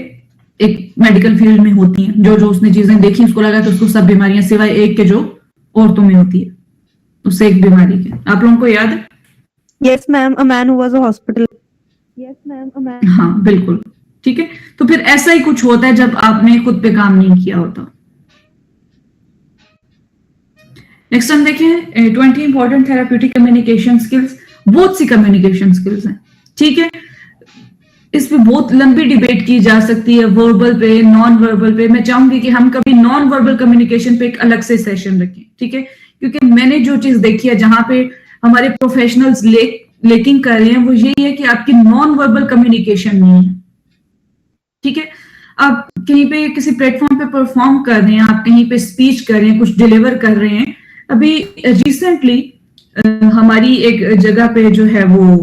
ایک میڈیکل فیلڈ میں ہوتی ہیں, جو اس نے چیزیں دیکھی اس کو لگا کہ اس کو سب بیماریاں سوائے ایک کے جو عورتوں میں ہوتی ہے, اس سے ایک بیماری کے. آپ لوگوں کو یاد ہے؟ Yes, ma'am. A man who was a hospital. Yes, ma'am. A man. ہاں بالکل ٹھیک ہے. تو پھر ایسا ہی کچھ ہوتا ہے جب آپ نے خود پہ کام نہیں کیا ہوتا. نیکسٹ ہم دیکھیں 20 امپورٹنٹ تھراپیوٹک کمیونیکیشن اسکلس. بہت سی کمیونیکیشن اسکلس ہیں, ٹھیک ہے. اس پہ بہت لمبی ڈیبیٹ کی جا سکتی ہے, وربل پہ, نان وربل پہ. میں چاہوں گی کہ ہم کبھی نان وربل کمیونیکیشن پہ ایک الگ سے سیشن رکھیں, ٹھیک ہے, کیونکہ میں نے جو چیز دیکھی ہے جہاں پہ ہمارے پروفیشنلز لیکنگ کر رہے ہیں وہ یہی ہے کہ آپ کی نان وربل کمیونیکیشن نہیں ہے, ٹھیک ہے. آپ کہیں پہ کسی پلیٹ فارم پہ پرفارم کر رہے ہیں, آپ کہیں پہ اسپیچ کر رہے ہیں, کچھ ڈیلیور کر رہے ہیں. ابھی ریسنٹلی ہماری ایک جگہ پہ جو ہے وہ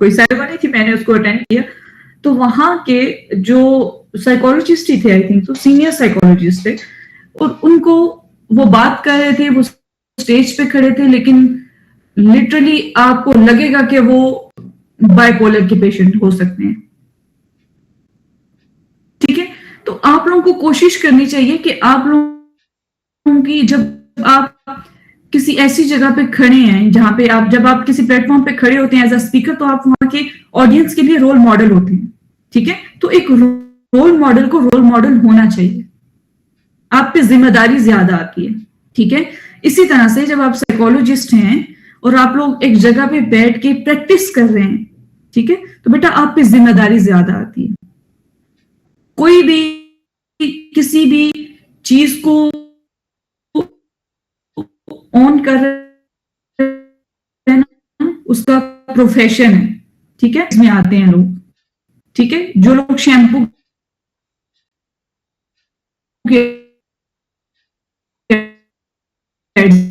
کوئی سیریمنی تھی, میں نے اس کو اٹینڈ کیا. تو وہاں کے جو سائیکولوجسٹ ہی تھے, آئی تھنک تو سینئر سائیکولوجسٹ تھے, اور ان کو وہ بات کر رہے تھے, وہ اسٹیج پہ کھڑے تھے, لیکن لٹرلی آپ کو لگے گا کہ وہ بائی پولر کے پیشنٹ ہو سکتے ہیں, ٹھیک ہے. تو آپ لوگوں کو کوشش کرنی چاہیے کہ آپ لوگوں کی جب آپ کسی ایسی جگہ پہ کھڑے ہیں جہاں پہ جب آپ کسی پلیٹ فارم پہ کھڑے ہوتے ہیں ایز اے اسپیکر, تو آپ وہاں کے آڈینس کے لیے رول ماڈل ہوتے ہیں, ٹھیک ہے. تو ایک رول ماڈل کو رول ماڈل ہونا چاہیے, آپ پہ ذمہ داری زیادہ آتی ہے, ٹھیک ہے. اسی طرح سے جب آپ سائیکولوجسٹ ہیں اور آپ لوگ ایک جگہ پہ بیٹھ کے پریکٹس کر رہے ہیں, ٹھیک ہے, تو بیٹا آپ پہ ذمہ داری زیادہ آتی ہے. کوئی بھی کسی بھی چیز کو آن کر رہے ہیں, اس کا پروفیشن ہے, ٹھیک ہے. اس میں آتے ہیں لوگ, ٹھیک ہے, جو لوگ شیمپو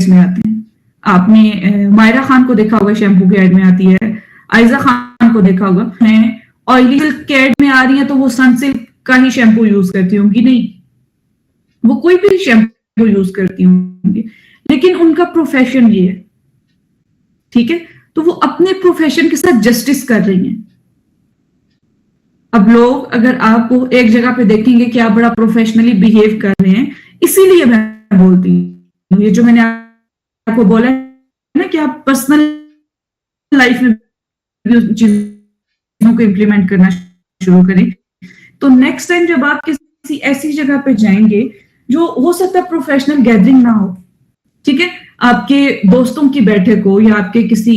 میں آتے ہیں. آپ نے مائرہ خان کو دیکھا ہوگا, شیمپو کے ایڈ میں آتی ہے. آئزہ خان کو دیکھا ہوگا, آئلی سلک کے ایڈ میں آ رہی ہیں تو وہ سن سلک کا ہی شیمپو یوز کرتی ہوں گی, نہیں, وہ کوئی بھی شیمپو یوز کرتی ہوں گی, لیکن ان کا پروفیشن یہ ہے, ٹھیک ہے. تو وہ اپنے پروفیشن کے ساتھ جسٹس کر رہی ہیں. اب لوگ اگر آپ کو ایک جگہ پہ دیکھیں گے کہ آپ بڑا پروفیشنلی بہیو کر رہے ہیں, اسی لیے میں بولتی ہوں یہ جو میں نے آپ کو بولا ہے نا کہ آپ پرسنل لائف میں چیزوں کو امپلیمنٹ کرنا شروع کریں. تو نیکسٹ ٹائم جب آپ کسی ایسی جگہ پہ جائیں گے جو ہو سکتا ہے پروفیشنل گیدرنگ نہ ہو, ٹھیک ہے, آپ کے دوستوں کی بیٹھک ہو یا آپ کے کسی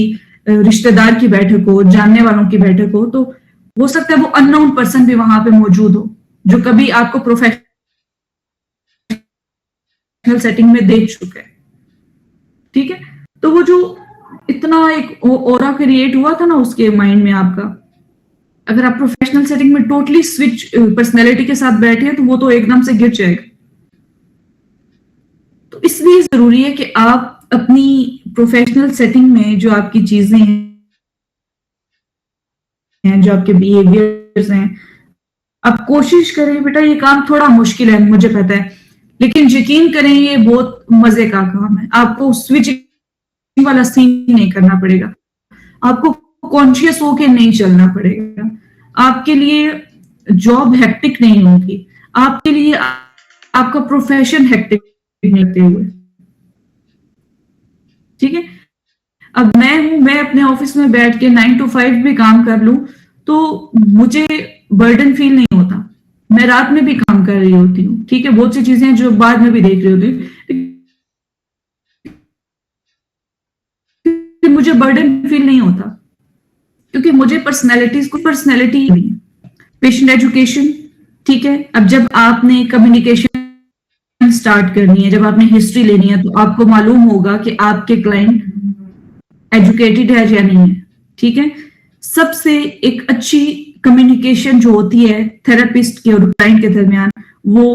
رشتہ دار کی بیٹھک ہو, جاننے والوں کی بیٹھک ہو, تو ہو سکتا ہے وہ ان نون پرسن بھی وہاں پہ موجود ہو جو کبھی آپ کو پروفیشنل سیٹنگ میں دیکھ چکا ہے, ٹھیک ہے. تو وہ جو اتنا ایک اورا کریٹ ہوا تھا نا اس کے مائنڈ میں آپ کا, اگر آپ پروفیشنل سیٹنگ میں ٹوٹلی سوئچ پرسنالٹی کے ساتھ بیٹھے ہیں تو وہ تو ایک دم سے گر جائے گا. تو اس لیے ضروری ہے کہ آپ اپنی پروفیشنل سیٹنگ میں جو آپ کی چیزیں ہیں, جو آپ کے بیہیویئرز ہیں, آپ کوشش کریں. بیٹا یہ کام تھوڑا مشکل ہے, مجھے پتا ہے, لیکن یقین کریں یہ بہت مزے کا کام ہے. آپ کو سوئچ والا سین نہیں کرنا پڑے گا, آپ کو کانشیس ہو کے نہیں چلنا پڑے گا, آپ کے لیے جاب ہیکٹک نہیں ہوگی, آپ کے لیے آپ کا پروفیشن ہیکٹک نہیں ہوتے ہوئے, ٹھیک ہے. اب میں ہوں, میں اپنے آفس میں بیٹھ کے 9 to 5 بھی کام کر لوں تو مجھے برڈن فیل نہیں ہوتا. میں رات میں بھی کام کر رہی ہوتی ہوں, ٹھیک ہے, بہت سی چیزیں جو بعد میں بھی دیکھ رہی ہوتی ہوں, مجھے برڈن فیل نہیں ہوتا کیونکہ مجھے پرسنالٹی نہیں ہے. پیشنٹ ایجوکیشن, ٹھیک ہے. اب جب آپ نے کمیونیکیشن سٹارٹ کرنی ہے, جب آپ نے ہسٹری لینی ہے, تو آپ کو معلوم ہوگا کہ آپ کے کلائنٹ ایجوکیٹڈ ہے یا نہیں ہے, ٹھیک ہے. سب سے ایک اچھی کمیونیکیشن جو ہوتی ہے تھراپسٹ کے اور کلائنٹ کے درمیان, وہ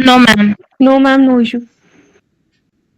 No, ma'am. No, ma'am, no issue.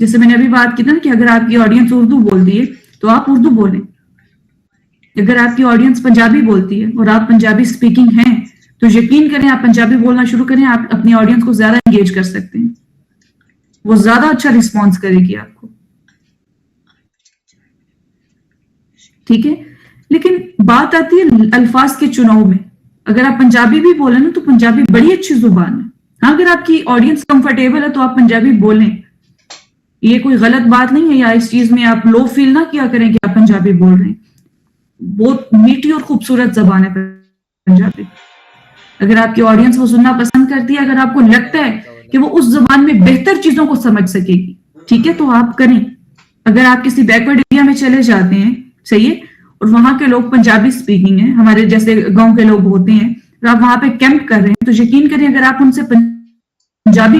جیسے میں نے ابھی بات کی تھا نا کہ اگر آپ کی آڈینس اردو بولتی ہے تو آپ اردو بولیں. اگر آپ کی آڈینس پنجابی بولتی ہے اور آپ پنجابی اسپیکنگ ہیں تو یقین کریں آپ پنجابی بولنا شروع کریں, آپ اپنی آڈینس کو زیادہ انگیج کر سکتے ہیں, وہ زیادہ اچھا رسپانس کرے گی آپ کو. ٹھیک ہے, لیکن بات آتی ہے الفاظ کے چناؤ میں. اگر آپ پنجابی بھی بولیں نا تو پنجابی بڑی اچھی زبان ہے. ہاں, اگر آپ کی آڈینس کمفرٹیبل ہے تو آپ پنجابی بولیں, یہ کوئی غلط بات نہیں ہے, یا اس چیز میں آپ لو فیل نہ کیا کریں کہ آپ پنجابی بول رہے ہیں. بہت میٹھی اور خوبصورت زبان ہے پنجابی. اگر آپ کی آڈینس وہ سننا پسند کرتی ہے, اگر آپ کو لگتا ہے کہ وہ اس زبان میں بہتر چیزوں کو سمجھ سکے گی, ٹھیک ہے, تو آپ کریں. اگر آپ کسی بیکورڈ ایریا میں چلے جاتے ہیں, صحیح ہے, اور وہاں کے لوگ پنجابی اسپیکنگ ہیں, ہمارے جیسے گاؤں کے لوگ ہوتے ہیں, اور آپ وہاں پہ کیمپ کر رہے ہیں, تو یقین کریں اگر آپ ان سے پنجابی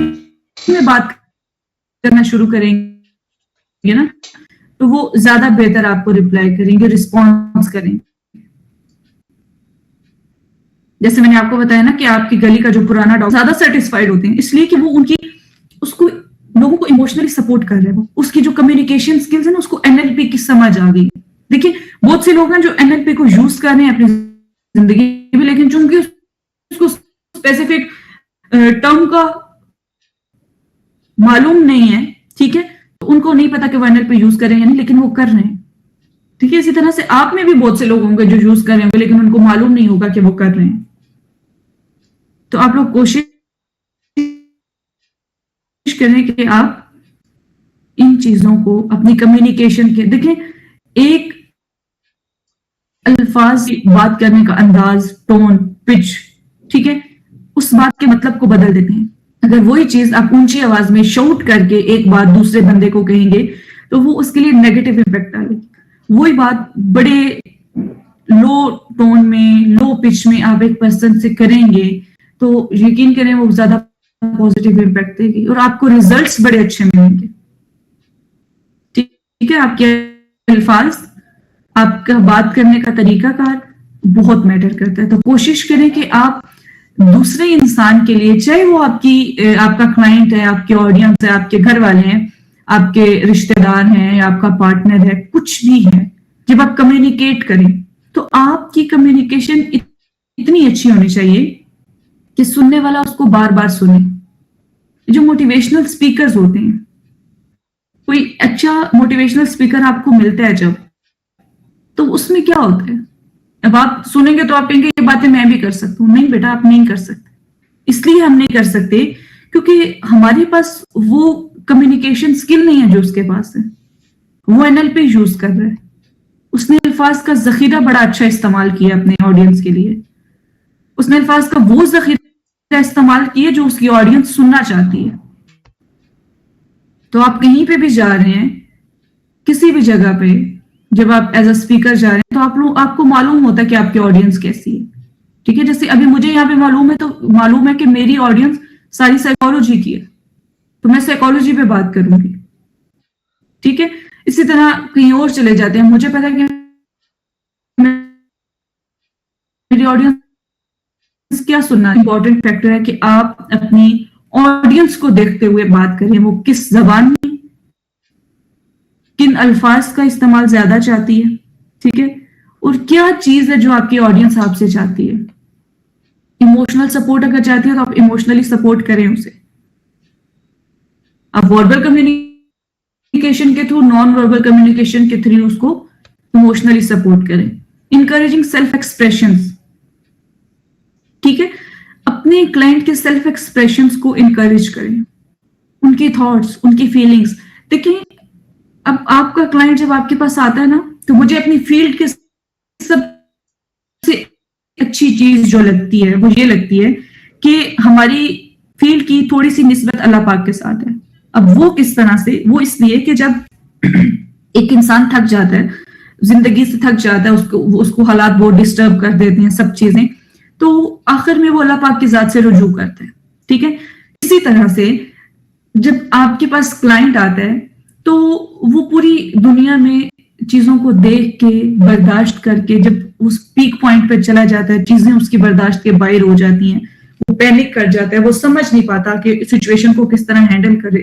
میں بات کرنا شروع کریں گے نا تو وہ زیادہ بہتر آپ کو ریپلائی کریں گے, رسپانس کریں گے. جیسے میں نے آپ کو بتایا نا کہ آپ کی گلی کا جو پرانا ڈاکٹر زیادہ سیٹسفائیڈ ہوتے ہیں, اس لیے کہ وہ ان کی اس کو لوگوں کو ایموشنلی سپورٹ کر رہے ہیں. اس کی جو کمیونیکیشن سکلز ہیں نا, اس کو NLP کی سمجھ آ گئی. دیکھیں بہت سے لوگ ہیں جو NLP کو یوز کر رہے ہیں اپنی زندگی میں, لیکن چونکہ اس کو اسپیسیفک ٹرم کا معلوم نہیں ہے, ٹھیک ہے, تو ان کو نہیں پتا کہ وہ NLP یوز کریں یا نہیں, لیکن وہ کر رہے ہیں. ٹھیک ہے, اسی طرح سے آپ میں بھی بہت سے لوگ ہوں گے جو یوز کر رہے ہوں گے لیکن ان کو معلوم نہیں ہوگا کہ وہ کر رہے ہیں. تو آپ لوگ کوشش کریں کہ آپ ان چیزوں کو اپنی کمیونیکیشن کے, دیکھیں ایک الفاظ بات کرنے کا انداز, ٹون, پچ, ٹھیک ہے, اس بات کے مطلب کو بدل دیتے ہیں. اگر وہی چیز آپ اونچی آواز میں شاؤٹ کر کے ایک بات دوسرے بندے کو کہیں گے تو وہ اس کے لیے نیگیٹو امپیکٹ آئے گی. وہی بات بڑے لو ٹون میں, لو پچ میں آپ ایک پرسن سے کریں گے تو یقین کریں وہ زیادہ پازیٹیو امپیکٹ دے گی اور آپ کو ریزلٹس بڑے اچھے ملیں گے. ٹھیک ہے, آپ کے الفاظ, آپ کا بات کرنے کا طریقہ کار بہت میٹر کرتا ہے. تو کوشش کریں کہ آپ دوسرے انسان کے لیے, چاہے وہ آپ کا کلائنٹ ہے, آپ کے آڈینس ہے, آپ کے گھر والے ہیں, آپ کے رشتہ دار ہیں, آپ کا پارٹنر ہے, کچھ بھی ہے, جب آپ کمیونیکیٹ کریں تو آپ کی کمیونیکیشن اتنی اچھی ہونی چاہیے کہ سننے والا اس کو بار بار سنے. جو موٹیویشنل اسپیکرز ہوتے ہیں, کوئی اچھا موٹیویشنل اسپیکر آپ کو ملتا ہے جب, تو اس میں کیا ہوتا ہے, اب آپ سنیں گے تو آپ کہیں گے یہ باتیں میں بھی کر سکتا ہوں. نہیں بیٹا, آپ نہیں کر سکتے. اس لیے ہم نہیں کر سکتے کیونکہ ہمارے پاس وہ کمیونیکیشن اسکل نہیں ہے جو اس کے پاس ہے. وہ NLP یوز کر رہا ہے, اس نے الفاظ کا ذخیرہ بڑا اچھا استعمال کیا اپنے آڈینس کے لیے. اس نے الفاظ کا وہ ذخیرہ استعمال کیا جو اس کی آڈینس سننا چاہتی ہے. تو آپ کہیں پہ بھی جا رہے ہیں, کسی بھی جگہ پہ جب آپ ایز اے اسپیکر جا رہے ہیں تو آپ کو معلوم ہوتا ہے کہ آپ کی آڈینس کیسی ہے. ٹھیک ہے, جیسے ابھی مجھے یہاں پہ معلوم ہے کہ میری آڈینس ساری سائیکالوجی کی ہے, تو میں سائیکالوجی پہ بات کروں گی. ٹھیک ہے, اسی طرح کہیں اور چلے جاتے ہیں, مجھے پتا کہ میری آڈینس کیا سننا ہے. امپورٹنٹ فیکٹر ہے کہ آپ اپنی آڈینس کو دیکھتے ہوئے بات کریں, وہ کس زبان میں, کن الفاظ کا استعمال زیادہ چاہتی ہے. ٹھیک ہے, اور کیا چیز ہے جو آپ کی آڈینس آپ سے چاہتی ہے. ایموشنل سپورٹ اگر چاہتی ہے تو آپ ایموشنلی سپورٹ کریں اسے. آپ وربل کمیونیکیشن کے تھرو, نان وربل کمیونیکیشن کے تھرو اس کو ایموشنلی سپورٹ کریں. انکریجنگ سیلف ایکسپریشنز, ٹھیک ہے, اپنے کلائنٹ کے سیلف ایکسپریشنز کو انکریج کریں, ان کی تھاٹس, ان کی فیلنگز. دیکھیں اب آپ کا کلائنٹ جب آپ کے پاس آتا ہے نا, تو مجھے اپنی فیلڈ کے سب سے اچھی چیز جو لگتی ہے وہ یہ لگتی ہے کہ ہماری فیلڈ کی تھوڑی سی نسبت اللہ پاک کے ساتھ ہے. اب وہ کس طرح سے, وہ اس لیے کہ جب ایک انسان تھک جاتا ہے, زندگی سے تھک جاتا ہے, اس کو حالات بہت ڈسٹرب کر دیتے ہیں, سب چیزیں, تو آخر میں وہ اللہ پاک کی ذات سے رجوع کرتا ہے. ٹھیک ہے, اسی طرح سے جب آپ کے پاس کلائنٹ آتا ہے تو وہ پوری دنیا میں چیزوں کو دیکھ کے, برداشت کر کے, جب اس پیک پوائنٹ پہ چلا جاتا ہے, چیزیں اس کی برداشت کے باہر ہو جاتی ہیں, وہ پینک کر جاتا ہے, وہ سمجھ نہیں پاتا کہ سچویشن کو کس طرح ہینڈل کرے.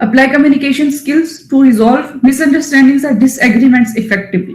apply communication skills to resolve misunderstandings or disagreements effectively।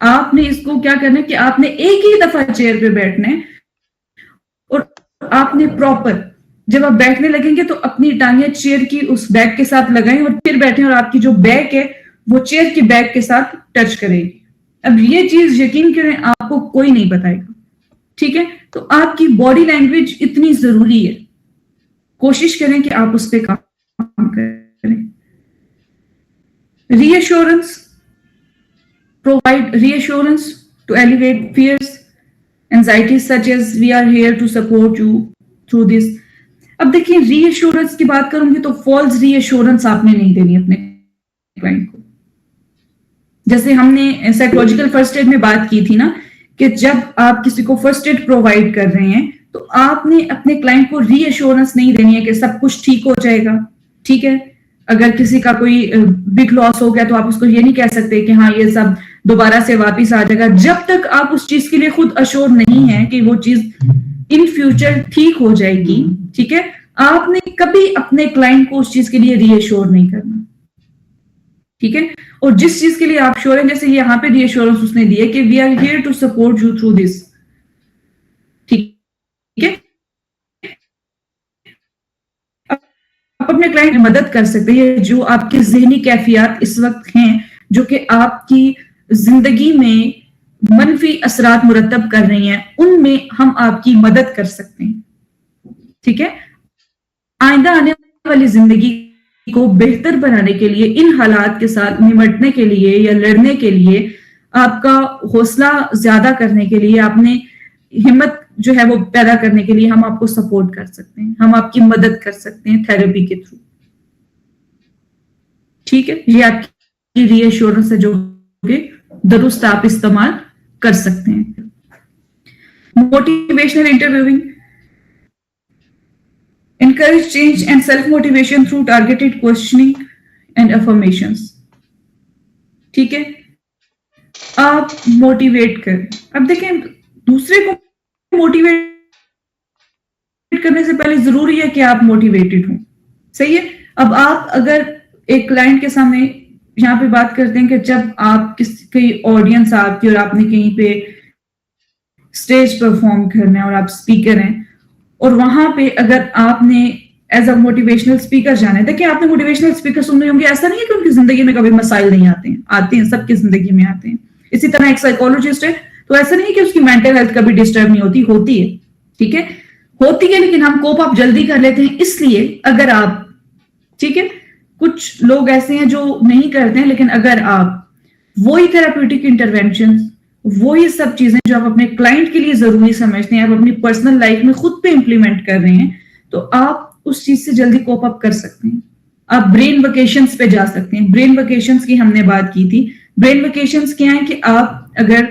آپ نے اس کو کیا کرنا ہے کہ آپ نے ایک ہی دفعہ چیئر پہ بیٹھنا ہے اور آپ نے پراپر جب آپ بیٹھنے لگیں گے تو اپنی ٹانگیں چیئر کی اس بیک کے ساتھ لگائیں اور پھر بیٹھیں اور آپ کی جو بیک ہے وہ چیئر کی بیک کے ساتھ ٹچ کرے گی. اب یہ چیز یقین کریں آپ کو کوئی نہیں بتائے گا. ٹھیک ہے, تو آپ کی باڈی لینگویج اتنی ضروری ہے, کوشش کریں کہ آپ اس پہ کام کریں. ری assurance, provide reassurance to elevate fears, anxieties such as we are here to support you through this. اب دیکھیں ری ایشورنس کی بات کروں گی تو فالس ری ایشورنس آپ نے نہیں دینی اپنے کلائنٹ کو. جیسے ہم نے سائیکولوجیکل فرسٹ ایڈ میں بات کی تھی نا کہ جب آپ کسی کو فرسٹ ایڈ پرووائڈ کر رہے ہیں تو آپ نے اپنے کلائنٹ کو ری ایشورنس نہیں دینی ہے کہ سب کچھ ٹھیک ہو جائے گا. ٹھیک ہے, اگر کسی کا کوئی بگ لاس ہو گیا تو آپ اس کو یہ نہیں کہہ سکتے کہ ہاں یہ سب دوبارہ سے واپس آ جائے گا جب تک آپ اس چیز کے لیے خود اشور نہیں ہے کہ وہ چیز ان فیوچر ٹھیک ہو جائے گی. ٹھیک ہے, آپ نے کبھی اپنے کلائنٹ کو اس چیز کے لیے ری ایشور نہیں کرنا. ٹھیک ہے, اور جس چیز کے لیے آپ شور ہیں, جیسے یہاں پہ ری ایشورنس اس نے دی ہے کہ we are here to support you through this. ٹھیک ہے, آپ اپنے کلائنٹ کی مدد کر سکتے ہیں. جو آپ کی ذہنی کیفیات اس وقت ہیں جو کہ آپ کی زندگی میں منفی اثرات مرتب کر رہی ہیں, ان میں ہم آپ کی مدد کر سکتے ہیں. ٹھیک ہے, آئندہ آنے والی زندگی کو بہتر بنانے کے لیے, ان حالات کے ساتھ نمٹنے کے لیے یا لڑنے کے لیے, آپ کا حوصلہ زیادہ کرنے کے لیے, آپ نے ہمت جو ہے وہ پیدا کرنے کے لیے ہم آپ کو سپورٹ کر سکتے ہیں, ہم آپ کی مدد کر سکتے ہیں تھراپی کے تھرو. ٹھیک ہے, یہ آپ کی ری ایشورنس ہے جو کہ درست آپ استعمال کر سکتے ہیں. Motivational interviewing, encourage change and self motivation through targeted questioning and affirmations. ٹھیک ہے, آپ موٹیویٹ کریں. اب دیکھیں دوسرے کو موٹیویٹ کرنے سے پہلے ضروری ہے کہ آپ موٹیویٹڈ ہوں. صحیح ہے, اب آپ اگر ایک کلائنٹ کے سامنے یہاں پہ بات کرتے ہیں کہ جب آپ کسی آڈینس آپ کی اور آپ نے کہیں پہ اسٹیج پرفارم کرنا ہے اور آپ اسپیکر ہیں اور وہاں پہ اگر آپ نے ایز اے موٹیویشنل اسپیکر جانا ہے, دیکھیں آپ نے موٹیویشنل اسپیکر سننے ہوں گے, ایسا نہیں ہے کہ ان کی زندگی میں کبھی مسائل نہیں آتے ہیں, سب کی زندگی میں آتے ہیں. اسی طرح ایک سائیکولوجسٹ ہے تو ایسا نہیں ہے کہ اس کی مینٹل ہیلتھ کبھی ڈسٹرب نہیں ہوتی ہے. ٹھیک ہے, ہوتی ہے, لیکن ہم کوپ اپ جلدی کر لیتے ہیں. اس لیے اگر آپ, ٹھیک ہے, کچھ لوگ ایسے ہیں جو نہیں کرتے ہیں, لیکن اگر آپ وہی تھراپیوٹک انٹرونشن, وہی سب چیزیں جو آپ اپنے کلائنٹ کے لیے ضروری سمجھتے ہیں, آپ اپنی پرسنل لائف میں خود پہ امپلیمنٹ کر رہے ہیں, تو آپ اس چیز سے جلدی کوپ اپ کر سکتے ہیں. آپ برین ویکیشنز پہ جا سکتے ہیں. برین ویکیشنز کی ہم نے بات کی تھی. برین ویکیشنز کیا ہیں کہ آپ اگر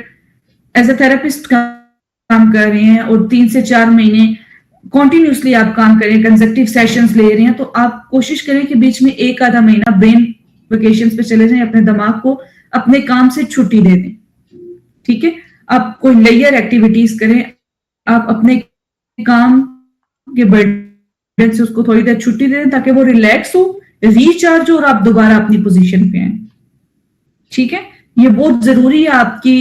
ایز اے تھراپسٹ کام کر رہے ہیں اور 3 سے 4 مہینے کنٹینیوسلی آپ کام کریں, کنزیکٹیو سیشنز لے رہے ہیں, تو آپ کوشش کریں کہ بیچ میں 1 آدھا مہینہ برین ویکیشنز پہ چلے جائیں, اپنے دماغ کو اپنے کام سے چھٹی دے دیں. ٹھیک ہے, آپ کوئی لیئر ایکٹیویٹیز کریں, آپ اپنے کام کے برڈن سے اس کو تھوڑی دیر چھٹی دیں تاکہ وہ ریلیکس ہو, ریچارج ہو اور آپ دوبارہ اپنی پوزیشن پہ آئیں. ٹھیک ہے, یہ بہت ضروری ہے آپ کی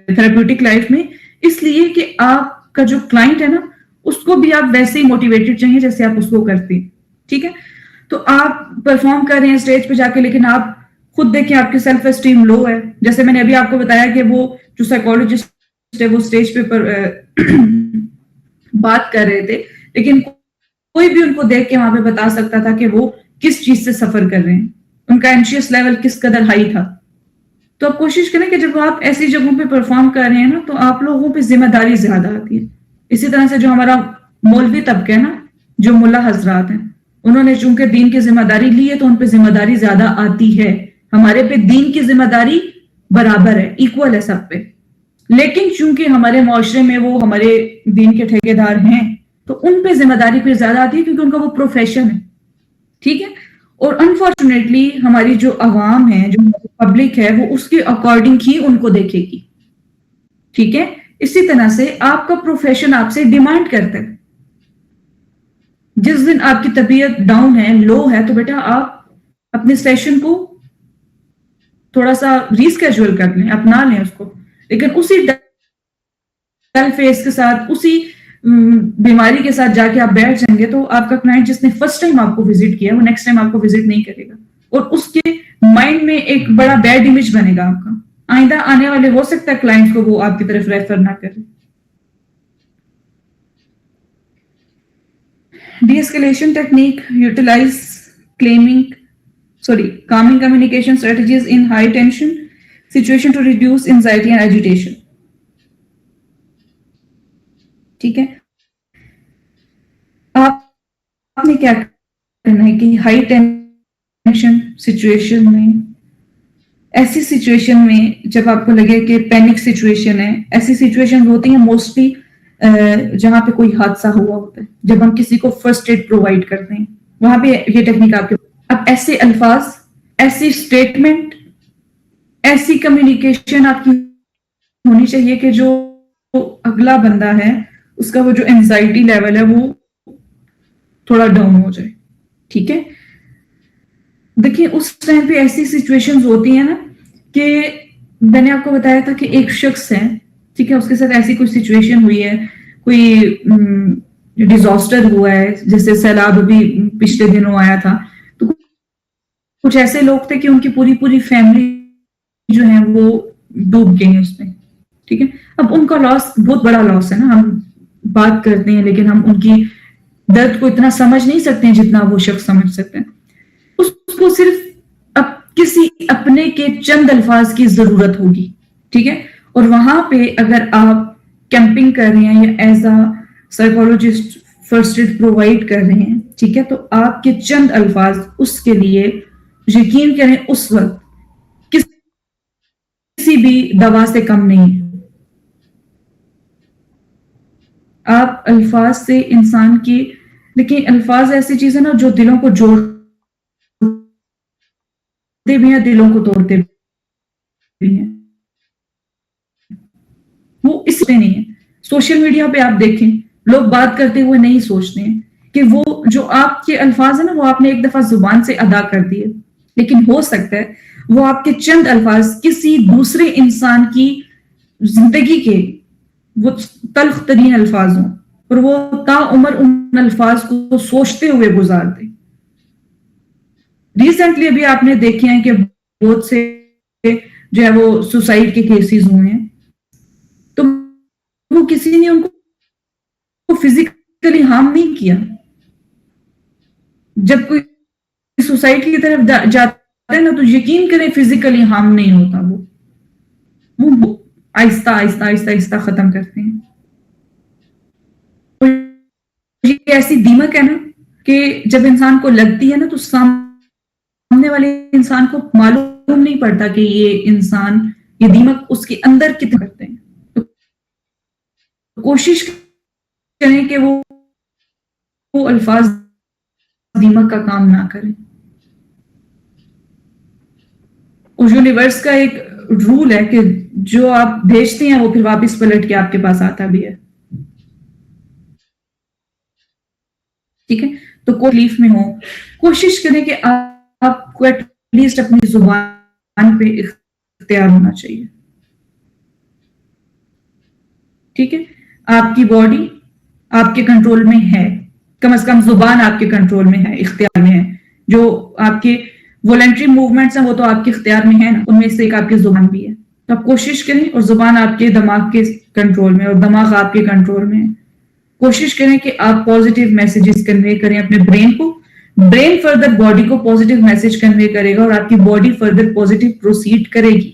تھراپیوٹک لائف میں, اس لیے کہ آپ کا جو کلائنٹ ہے نا اس کو بھی آپ ویسے ہی موٹیویٹڈ چاہیے جیسے آپ اس کو کرتے ہیں. ٹھیک ہے, تو آپ پرفارم کر رہے ہیں اسٹیج پہ جا کے, لیکن آپ خود دیکھیں آپ کی سیلف اسٹیم لو ہے. جیسے میں نے ابھی آپ کو بتایا کہ وہ جو سائیکولوجسٹ ہے وہ اسٹیج پہ بات کر رہے تھے, لیکن کوئی بھی ان کو دیکھ کے وہاں پہ بتا سکتا تھا کہ وہ کس چیز سے سفر کر رہے ہیں, ان کا اینشیس لیول کس قدر ہائی تھا. تو آپ کوشش کریں کہ جب آپ ایسی جگہوں پہ پرفارم کر رہے ہیں نا تو آپ لوگوں پہ ذمہ داری زیادہ آتی ہے. اسی طرح سے جو ہمارا مولوی طبقہ ہے نا, جو ملا حضرات ہیں, انہوں نے چونکہ دین کی ذمہ داری لی ہے تو ان پہ ذمہ داری زیادہ آتی ہے. ہمارے پہ دین کی ذمہ داری برابر ہے, ایکول ہے سب پہ, لیکن چونکہ ہمارے معاشرے میں وہ ہمارے دین کے ٹھیکیدار ہیں تو ان پہ ذمہ داری پھر زیادہ آتی ہے کیونکہ ان کا وہ پروفیشن ہے. ٹھیک ہے, اور انفارچونیٹلی ہماری جو عوام ہے, جو پبلک ہے, وہ اس کے اکارڈنگ ہی ان کو دیکھے گی. ٹھیک ہے, اسی طرح سے آپ کا پروفیشن آپ سے ڈیمانڈ کرتا ہے. جس دن آپ کی طبیعت ڈاؤن ہے, لو ہے, تو بیٹا آپ اپنے سیشن کو تھوڑا سا ریسکیجول کر لیں, اپنا لیں اس کو, لیکن اسی ڈل فیس کے ساتھ, اسی بیماری کے ساتھ جا کے آپ بیٹھ جائیں گے تو آپ کا کلائنٹ جس نے فرسٹ ٹائم آپ کو وزٹ کیا وہ نیکسٹ ٹائم آپ کو وزٹ نہیں کرے گا, اور اس کے مائنڈ میں ایک بڑا بیڈ امیج بنے گا آپ کا. آئندہ آنے والے ہو سکتا ہے کلائنٹ کو وہ آپ کی طرف ریفر نہ کرے. De-escalation technique, utilize calming communication strategies in high tension situation to reduce anxiety and agitation. ٹھیک ہے, آپ نے کیا کرنا ہے کہ ہائی ٹینشن سچویشن میں, ایسی سچویشن میں جب آپ کو لگے کہ پینک سچویشن ہے, ایسی سچویشن ہوتی ہیں موسٹلی جہاں پہ کوئی حادثہ ہوا ہوتا ہے, جب ہم کسی کو فرسٹ ایڈ پرووائڈ کرتے ہیں, وہاں پہ یہ ٹیکنیک آپ کے. اب ایسے الفاظ, ایسی اسٹیٹمنٹ, ایسی کمیونیکیشن آپ کی ہونی چاہیے کہ جو اگلا بندہ ہے اس کا وہ جو اینزائٹی لیول ہے وہ تھوڑا ڈاؤن ہو جائے. ٹھیک ہے, دیکھیے اس ٹائم پہ ایسی سچویشنز ہوتی ہیں نا کہ میں نے آپ کو بتایا تھا کہ ایک شخص ہے, ٹھیک ہے, اس کے ساتھ ایسی کوئی سچویشن ہوئی ہے, کوئی ڈیزاسٹر ہوا ہے, جیسے سیلاب ابھی پچھلے دنوں آیا تھا, تو کچھ ایسے لوگ تھے کہ ان کی پوری فیملی جو ہے وہ ڈوب گئی اس میں. ٹھیک ہے, اب ان کا لاس بہت بڑا لاس ہے نا, ہم بات کرتے ہیں لیکن ہم ان کی درد کو اتنا سمجھ نہیں سکتے ہیں جتنا وہ شخص سمجھ سکتے ہیں. اس کو صرف کسی اپنے کے چند الفاظ کی ضرورت ہوگی. ٹھیک ہے, اور وہاں پہ اگر آپ کیمپنگ کر رہے ہیں یا as a psychologist first aid provide کر رہے ہیں, ٹھیک ہے, تو آپ کے چند الفاظ اس کے لیے یقین کریں اس وقت کسی بھی دوا سے کم نہیں. آپ الفاظ سے انسان کی, لیکن الفاظ ایسی چیز ہے نا جو دلوں کو جوڑتے بھی ہیں, دلوں کو توڑتے بھی ہیں. وہ اس لیے نہیں ہے. سوشل میڈیا پہ آپ دیکھیں لوگ بات کرتے ہوئے نہیں سوچتے ہیں کہ وہ جو آپ کے الفاظ ہیں نا وہ آپ نے ایک دفعہ زبان سے ادا کر دیے, لیکن ہو سکتا ہے وہ آپ کے چند الفاظ کسی دوسرے انسان کی زندگی کے وہ تلخ ترین الفاظ ہوں اور وہ تا عمر ان الفاظ کو سوچتے ہوئے گزار دے. ریسنٹلی ابھی آپ نے دیکھے ہیں کہ بہت سے جو ہے وہ سوسائڈ کے کیسز ہوئے ہیں, تو وہ کسی نے ان کو فزیکلی ہارم نہیں کیا. جب کوئی سوسائڈ کی طرف جاتا ہے نا تو یقین کریں فزیکلی ہارم نہیں ہوتا, وہ آہستہ آہستہ آہستہ آہستہ ختم کرتے ہیں. یہ ایسی دیمک ہے نا کہ جب انسان کو لگتی ہے نا تو سامنے والے انسان کو معلوم نہیں پڑتا کہ یہ انسان, یہ دیمک اس کے اندر کتنے کرتے ہیں. تو کوشش کریں کہ وہ الفاظ دیمک کا کام نہ کریں. اور یونیورس کا ایک رول ہے کہ جو آپ بھیجتے ہیں وہ پھر واپس پلٹ کے آپ کے پاس آتا بھی ہے. ٹھیک ہے, تو کوئی تکلیف میں ہو کوشش کریں کہ آپ کو ایٹ لیسٹ اپنی زبان پہ اختیار ہونا چاہیے. ٹھیک ہے, آپ کی باڈی آپ کے کنٹرول میں ہے, کم از کم زبان آپ کے کنٹرول میں ہے, اختیار میں ہے. جو آپ کے والنٹری موومنٹس ہیں وہ تو آپ کے اختیار میں ہیں, ان میں سے ایک آپ کی زبان بھی ہے. تو آپ کوشش کریں, اور زبان آپ کے دماغ کے کنٹرول میں اور دماغ آپ کے کنٹرول میں ہے. کوشش کریں کہ آپ پازیٹیو میسیجز کنوے کریں اپنے برین کو. برین فردر باڈی کو پازیٹیو میسج کنوے کرے گا اور آپ کی باڈی فردر پازیٹیو پروسیڈ کرے گی.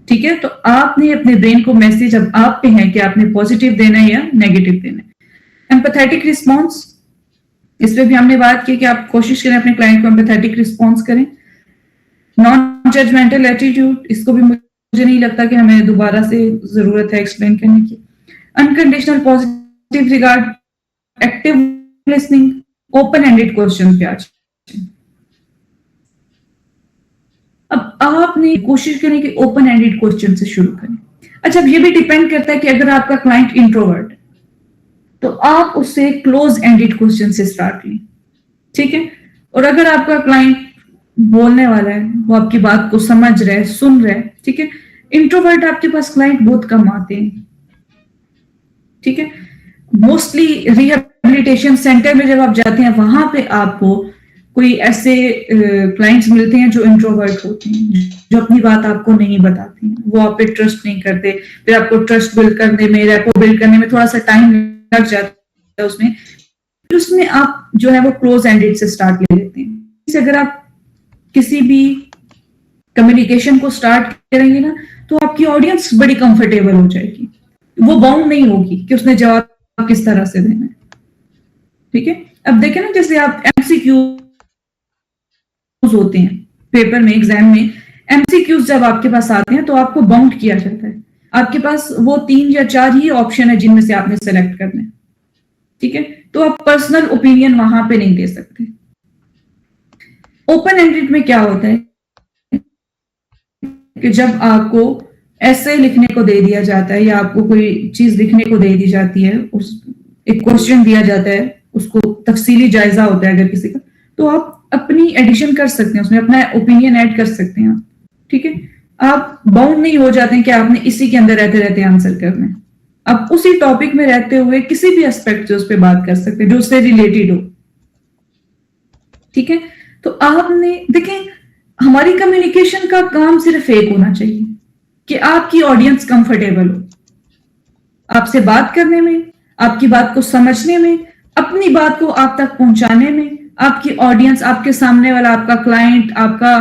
ٹھیک ہے, تو آپ نے اپنے برین کو میسج اب آپ پہ ہے کہ آپ نے پازیٹیو دینا ہے یا نیگیٹو دینا ہے. ایمپیتھیٹک رسپانس, اس پہ بھی ہم نے بات کی کہ آپ کوشش کریں اپنے کلائنٹ کو ایمپیتھیٹک رسپانس کریں. نان ججمنٹل ایٹیٹیوڈ, اس کو بھی مجھے نہیں لگتا کہ ہمیں دوبارہ سے ضرورت ہے ایکسپلین کرنے کی. Unconditional positive regard, active listening, open ended question پہ آج. اب آپ نے کوشش کریں کہ اوپن اینڈیڈ کوسچن سے شروع کریں. اچھا, اب یہ بھی ڈیپینڈ کرتا ہے کہ اگر آپ کا کلائنٹ انٹروورٹ تو آپ اس سے کلوز اینڈیڈ کوسچن سے سٹارٹ لیں. ٹھیک ہے, اور اگر آپ کا کلائنٹ بولنے والا ہے, وہ آپ کی بات کو سمجھ رہا ہے, سن رہا ہے, ٹھیک ہے. انٹروورٹ آپ کے پاس کلائنٹ بہت کم آتے ہیں, ٹھیک ہے. موسٹلی ریہیبلیٹیشن سینٹر میں جب آپ جاتے ہیں وہاں پہ آپ کو کوئی ایسے کلائنٹس ملتے ہیں جو انٹروورٹ ہوتے ہیں, جو اپنی بات آپ کو نہیں بتاتے ہیں, وہ آپ پہ ٹرسٹ نہیں کرتے, پھر آپ کو ٹرسٹ بلڈ کرنے میں, ریپو بلڈ کرنے میں تھوڑا سا ٹائم لگ جاتا ہے. اس میں آپ جو ہے وہ کلوز اینڈڈ سے سٹارٹ لے لیتے ہیں. اگر آپ کسی بھی کمیونیکیشن کو سٹارٹ کریں گے نا تو آپ کی آڈینس بڑی کمفرٹیبل ہو جائے گی, وہ باؤنڈ نہیں ہوگی کہ اس نے جواب کس طرح سے دینا ہے, ٹھیک ہے. اب دیکھیں نا, جیسے آپ ایم سی کیوز ہوتے ہیں پیپر میں, ایگزام میں ایم سی کیوز جب آپ کے پاس آتے ہیں تو آپ کو باؤنڈ کیا جاتا ہے. آپ کے پاس وہ 3 یا 4 ہی آپشن ہے جن میں سے آپ نے سلیکٹ کرنا ہے, ٹھیک ہے. تو آپ پرسنل اوپینین وہاں پہ نہیں دے سکتے. اوپن اینڈڈ میں کیا ہوتا ہے کہ جب آپ کو ایسے لکھنے کو دے دیا جاتا ہے یا آپ کو کوئی چیز لکھنے کو دے دی جاتی ہے, ایک کوشچن دیا جاتا ہے, اس کو تفصیلی جائزہ ہوتا ہے اگر کسی کا, تو آپ اپنی ایڈیشن کر سکتے ہیں, اس میں اپنا اوپینین ایڈ کر سکتے ہیں, ٹھیک ہے. آپ باؤنڈ نہیں ہو جاتے ہیں کہ آپ نے اسی کے اندر رہتے رہتے آنسر کرنا ہے. آپ اسی ٹاپک میں رہتے ہوئے کسی بھی اسپیکٹ سے اس پہ بات کر سکتے ہیں جو اس سے ریلیٹڈ ہو, ٹھیک ہے. تو آپ نے دیکھیں, ہماری کمیونیکیشن کا کام صرف ایک ہونا چاہیے کہ آپ کی آڈینس کمفرٹیبل ہو, آپ سے بات کرنے میں, آپ کی بات کو سمجھنے میں, اپنی بات کو آپ تک پہنچانے میں. آپ کی آڈینس, آپ کے سامنے والا, آپ کا کلائنٹ, آپ کا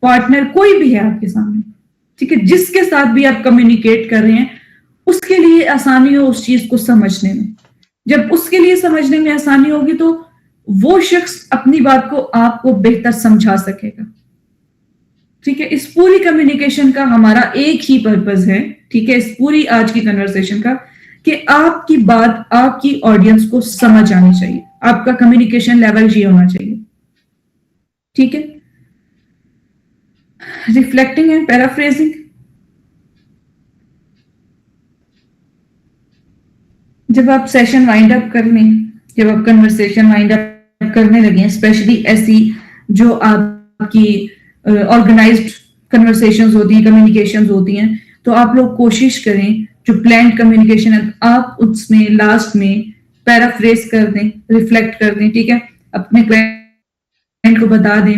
پارٹنر, کوئی بھی ہے آپ کے سامنے, ٹھیک ہے, جس کے ساتھ بھی آپ کمیونیکیٹ کر رہے ہیں, اس کے لیے آسانی ہو اس چیز کو سمجھنے میں. جب اس کے لیے سمجھنے میں آسانی ہوگی تو وہ شخص اپنی بات کو آپ کو بہتر سمجھا سکے گا, ٹھیک ہے. اس پوری کمیونیکیشن کا ہمارا ایک ہی پرپز ہے, ٹھیک ہے, اس پوری آج کی کنورسیشن کا, کہ آپ کی بات آپ کی آڈینس کو سمجھ آنی چاہیے. آپ کا کمیونیکیشن لیول یہ ہونا چاہیے, ٹھیک ہے. Reflecting and paraphrasing. جب آپ سیشن وائنڈ اپ کر لیں, جب آپ کنورسیشن وائنڈ اپ کرنے لگیں, اسپیشلی ایسی جو آپ کی آرگنائزڈ کنورسیشنز ہوتی ہیں, کمیونیکیشنز ہوتی ہیں, تو آپ لوگ کوشش کریں جو پلانڈ کمیونیکیشن ہے آپ اس میں لاسٹ میں پیرافریز کر دیں, ریفلیکٹ کر دیں, ٹھیک ہے. اپنے کلائنٹ کو بتا دیں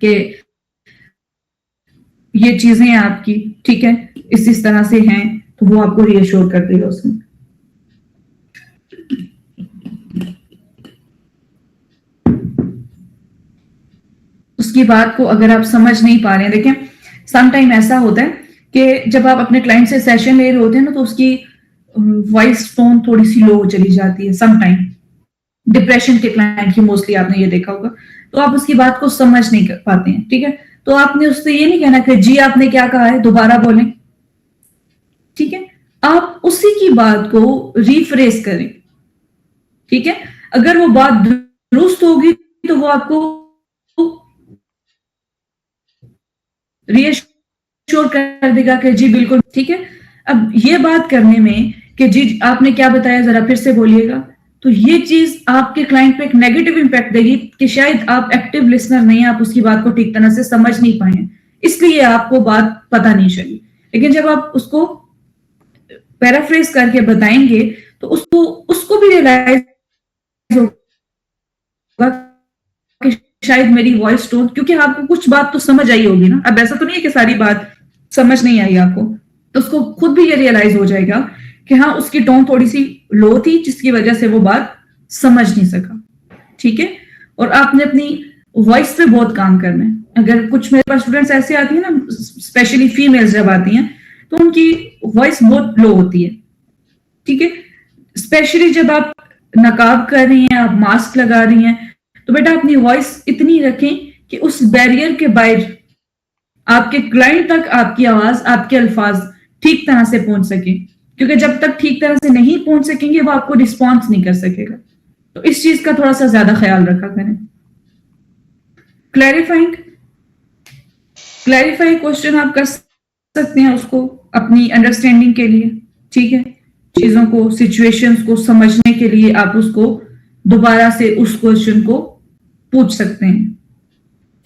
کہ یہ چیزیں آپ کی, ٹھیک ہے, اس طرح سے ہیں, تو وہ آپ کو ری ایشور کر دے گا اس میں. اس کی بات کو اگر آپ سمجھ نہیں پا رہے ہیں, دیکھیں سم ٹائم ایسا ہوتا ہے کہ جب آپ اپنے کلائنٹ سے سیشن لے رہے ہوتے ہیں نا, تو اس کی وائس ٹون تھوڑی سی لو چلی جاتی ہے. سم ٹائم ڈپریشن کے کلائنٹ کی موسٹلی آپ نے یہ دیکھا ہوگا, تو آپ اس کی بات کو سمجھ نہیں کر پاتے ہیں, ٹھیک ہے. تو آپ نے اس سے یہ نہیں کہنا کہ جی آپ نے کیا کہا ہے, دوبارہ بولیں, ٹھیک ہے. آپ اسی کی بات کو ریفریز کریں, ٹھیک ہے. اگر وہ بات درست ہوگی تو وہ آپ کو ری ایشور کر دے گا کہ جی بالکل ٹھیک ہے. اب یہ بات کرنے میں کہ جی آپ نے کیا بتایا ذرا پھر سے بولیے گا, تو یہ چیز آپ کے کلائنٹ پہ ایک نیگیٹو امپیکٹ دے گی کہ شاید آپ ایکٹیو لسنر نہیں ہیں, آپ اس کی بات کو ٹھیک طرح سے سمجھ نہیں پائے ہیں, اس لیے آپ کو بات پتہ نہیں چلی. لیکن جب آپ اس کو پیرافریز کر کے بتائیں گے تو اس کو بھی ریئلائز ہوگا کہ شاید میری وائس ٹون, کیونکہ آپ کو کچھ بات تو سمجھ آئی ہوگی نا. اب ایسا تو نہیں ہے کہ ساری بات سمجھ نہیں آئی آپ کو, تو اس کو خود بھی یہ ریئلائز ہو جائے گا کہ ہاں اس کی ٹون تھوڑی سی لو تھی جس کی وجہ سے وہ بات سمجھ نہیں سکا, ٹھیک ہے. اور آپ نے اپنی وائس پہ بہت کام کرنا ہے. اگر کچھ میرے پاس اسٹوڈنٹس ایسے آتی ہیں نا, اسپیشلی فیمیلز جب آتی ہیں, تو ان کی وائس بہت لو ہوتی ہے, ٹھیک ہے. اسپیشلی جب آپ نقاب کر رہی ہیں, آپ ماسک لگا رہی ہیں, تو بیٹا اپنی وائس اتنی رکھیں کہ اس بیریئر کے باہر آپ کے کلائنٹ تک آپ کی آواز, آپ کے الفاظ ٹھیک طرح سے پہنچ سکیں, کیونکہ جب تک ٹھیک طرح سے نہیں پہنچ سکیں گے وہ آپ کو رسپانس نہیں کر سکے گا. تو اس چیز کا تھوڑا سا زیادہ خیال رکھا کریں. کلیریفائی کوشچن آپ کر سکتے ہیں اس کو اپنی انڈرسٹینڈنگ کے لیے, ٹھیک ہے. چیزوں کو, سچویشنز کو سمجھنے کے لیے آپ اس کو دوبارہ سے اس کوشچن کو پوچھ سکتے ہیں,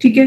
ٹھیک ہے,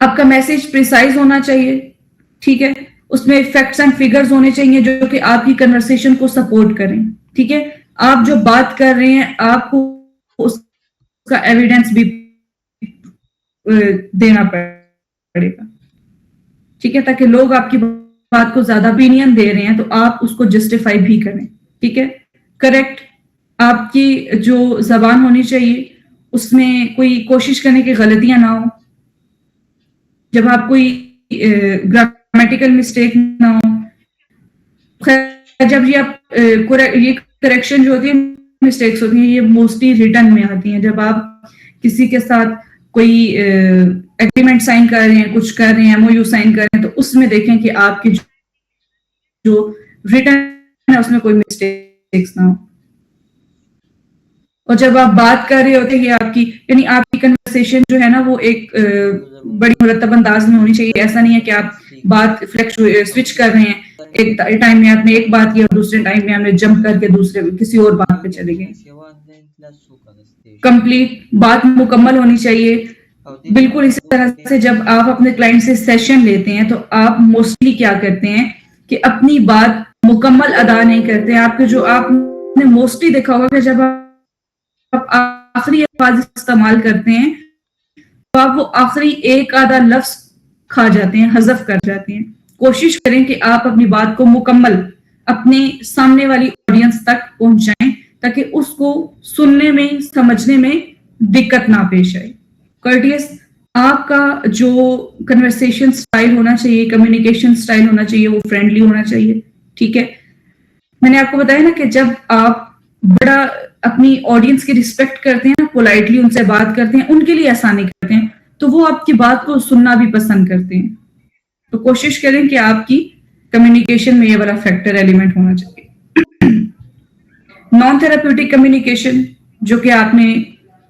آپ کا میسج پریسائز ہونا چاہیے, ٹھیک ہے, اس میں فیکٹس اینڈ فگرز ہونے چاہیے جو کہ آپ کی کنورسیشن کو سپورٹ کریں, ٹھیک ہے. آپ جو بات کر رہے ہیں آپ کو اس کا ایویڈنس بھی دینا پڑے گا, ٹھیک ہے, تاکہ لوگ آپ کی بات کو زیادہ اپینین دے رہے ہیں تو آپ اس کو جسٹیفائی بھی کریں, ٹھیک ہے. کریکٹ آپ کی جو زبان ہونی چاہیے اس میں کوئی کوشش کرنے کی غلطیاں نہ ہو, جب آپ کوئی گرامیٹیکل مسٹیک نہ ہو. جب یہ کریکشن جو ہوتی ہے مسٹیکس ہوتی ہیں یہ موسٹلی ریٹن میں آتی ہیں, جب آپ کسی کے ساتھ کوئی ایگریمنٹ سائن کر رہے ہیں, کچھ کر رہے ہیں, MOU سائن کر رہے ہیں, تو اس میں دیکھیں کہ آپ کی جو ریٹن ہے اس میں کوئی مسٹیکس نہ ہو. اور جب آپ بات کر رہے ہوتے ہیں آپ کی یعنی آپ کی کنورسیشن جو ہے نا وہ ایک بڑی مرتب انداز میں ہونی چاہیے. ایسا نہیں ہے کہ آپ بات سوئچ کر رہے ہیں, ایک ٹائم میں آپ نے ایک بات کی اور دوسرے ٹائم میں آپ نے جمپ کر کے دوسرے کسی اور بات پہ چلے گئے. کمپلیٹ بات مکمل ہونی چاہیے. بالکل اسی طرح سے جب آپ اپنے کلائنٹ سے سیشن لیتے ہیں تو آپ موسٹلی کیا کرتے ہیں کہ اپنی بات مکمل ادا نہیں کرتے. آپ کے جو آپ نے موسٹلی دیکھا ہوگا کہ جب آپ آخری الفاظ استعمال کرتے ہیں تو آپ وہ آخری ایک آدھا لفظ کھا جاتے ہیں, حذف کر جاتے ہیں. کوشش کریں کہ آپ اپنی بات کو مکمل اپنے سامنے والی آڈینس تک پہنچائیں تاکہ اس کو سننے میں سمجھنے میں دقت نہ پیش آئے. کرٹیس آپ کا جو کنورسیشن سٹائل ہونا چاہیے, کمیونیکیشن سٹائل ہونا چاہیے, وہ فرینڈلی ہونا چاہیے, ٹھیک ہے. میں نے آپ کو بتایا نا کہ جب آپ بڑا اپنی آڈینس کی ریسپیکٹ کرتے ہیں, پولائٹلی ان سے بات کرتے ہیں, ان کے لیے آسانی کرتے ہیں, تو وہ آپ کی بات کو سننا بھی پسند کرتے ہیں. تو کوشش کریں کہ آپ کی کمیونیکیشن میں یہ والا فیکٹر ایلیمنٹ ہونا چاہیے. نان تھراپیوٹک کمیونیکیشن جو کہ آپ نے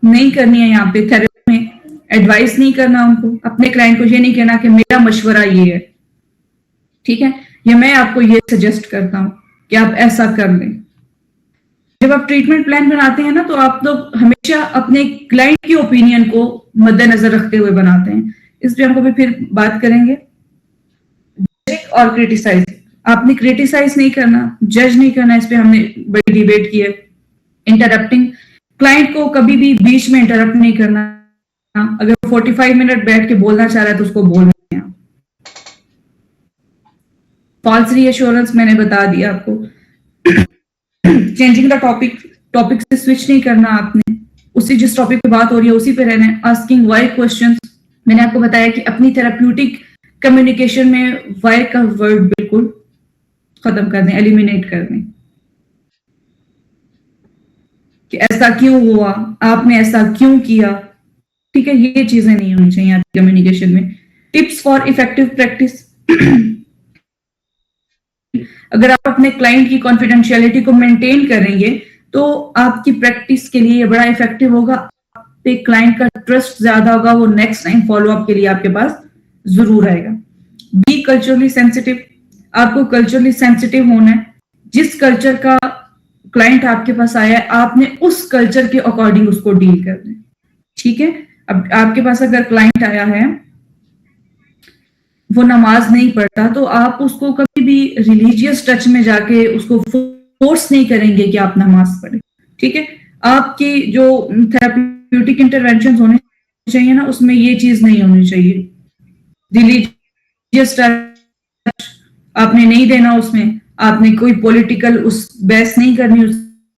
نہیں کرنی ہے یہاں پہ تھراپی میں, ایڈوائز نہیں کرنا ان کو, اپنے کلائنٹ کو یہ نہیں کہنا کہ میرا مشورہ یہ ہے, ٹھیک ہے, یا میں آپ کو یہ سجیسٹ کرتا ہوں کہ آپ ایسا کر لیں. جب آپ ٹریٹمنٹ پلان بناتے ہیں نا تو آپ لوگ ہمیشہ اپنے کلائنٹ کی اوپینین کو مد نظر رکھتے ہوئے بناتے ہیں. اس پہ ہم کو بھی پھر بات کریں گے. اور کریٹیسائز, آپ نے کریٹیسائز نہیں کرنا, جج نہیں کرنا, اس پہ ہم نے بڑی ڈیبیٹ کی ہے. انٹرپٹنگ, کلائنٹ کو کبھی بھی بیچ میں انٹرپٹ نہیں کرنا. اگر 45 منٹ بیٹھ کے بولنا چاہ رہا ہے تو اس کو بولنا ہے. فالس ری ایشورنس میں نے بتا دیا آپ کو. چینجنگ دا ٹاپک سے سوئچ نہیں کرنا, آپ نے اسی جس ٹاپک پہ بات ہو رہی ہے اسی پہ رہنا ہے. آسکنگ وائی کوسچنس, میں نے آپ کو بتایا کہ اپنی تھراپیوٹک کمیونیکیشن میں وائی کا ورڈ بالکل ختم کر دیں, ایلیمینیٹ کر دیں. کہ ایسا کیوں ہوا, آپ نے ایسا کیوں کیا, ٹھیک ہے, یہ چیزیں نہیں ہونی چاہیے آپ کی کمیونیکیشن میں. ٹپس فار افیکٹو پریکٹس, اگر آپ اپنے کلائنٹ کی کانفیڈینشیلٹی کو مینٹین کریں گے تو آپ کی پریکٹس کے لیے یہ بڑا افیکٹو ہوگا. آپ پہ کلائنٹ کا ٹرسٹ زیادہ ہوگا, وہ نیکسٹ ٹائم فالو اپ کے لیے آپ کے پاس ضرور آئے گا. بی کلچرلی سینسٹیو, آپ کو کلچرلی سینسٹیو ہونا ہے. جس کلچر کا کلائنٹ آپ کے پاس آیا ہے آپ نے اس کلچر کے اکارڈنگ اس کو ڈیل کرنا ہے, ٹھیک ہے. اب آپ کے پاس اگر کلائنٹ آیا ہے وہ نماز نہیں پڑھتا تو آپ اس کو کبھی بھی ریلیجیس ٹچ میں جا کے اس کو فورس نہیں کریں گے کہ آپ نماز پڑھیں, ٹھیک ہے. آپ کی جو تھراپیوٹک انٹرونشن ہونے چاہیے نا اس میں یہ چیز نہیں ہونی چاہیے. ریلیجیس ٹچ آپ نے نہیں دینا, اس میں آپ نے کوئی پولیٹیکل بحث نہیں کرنی, اس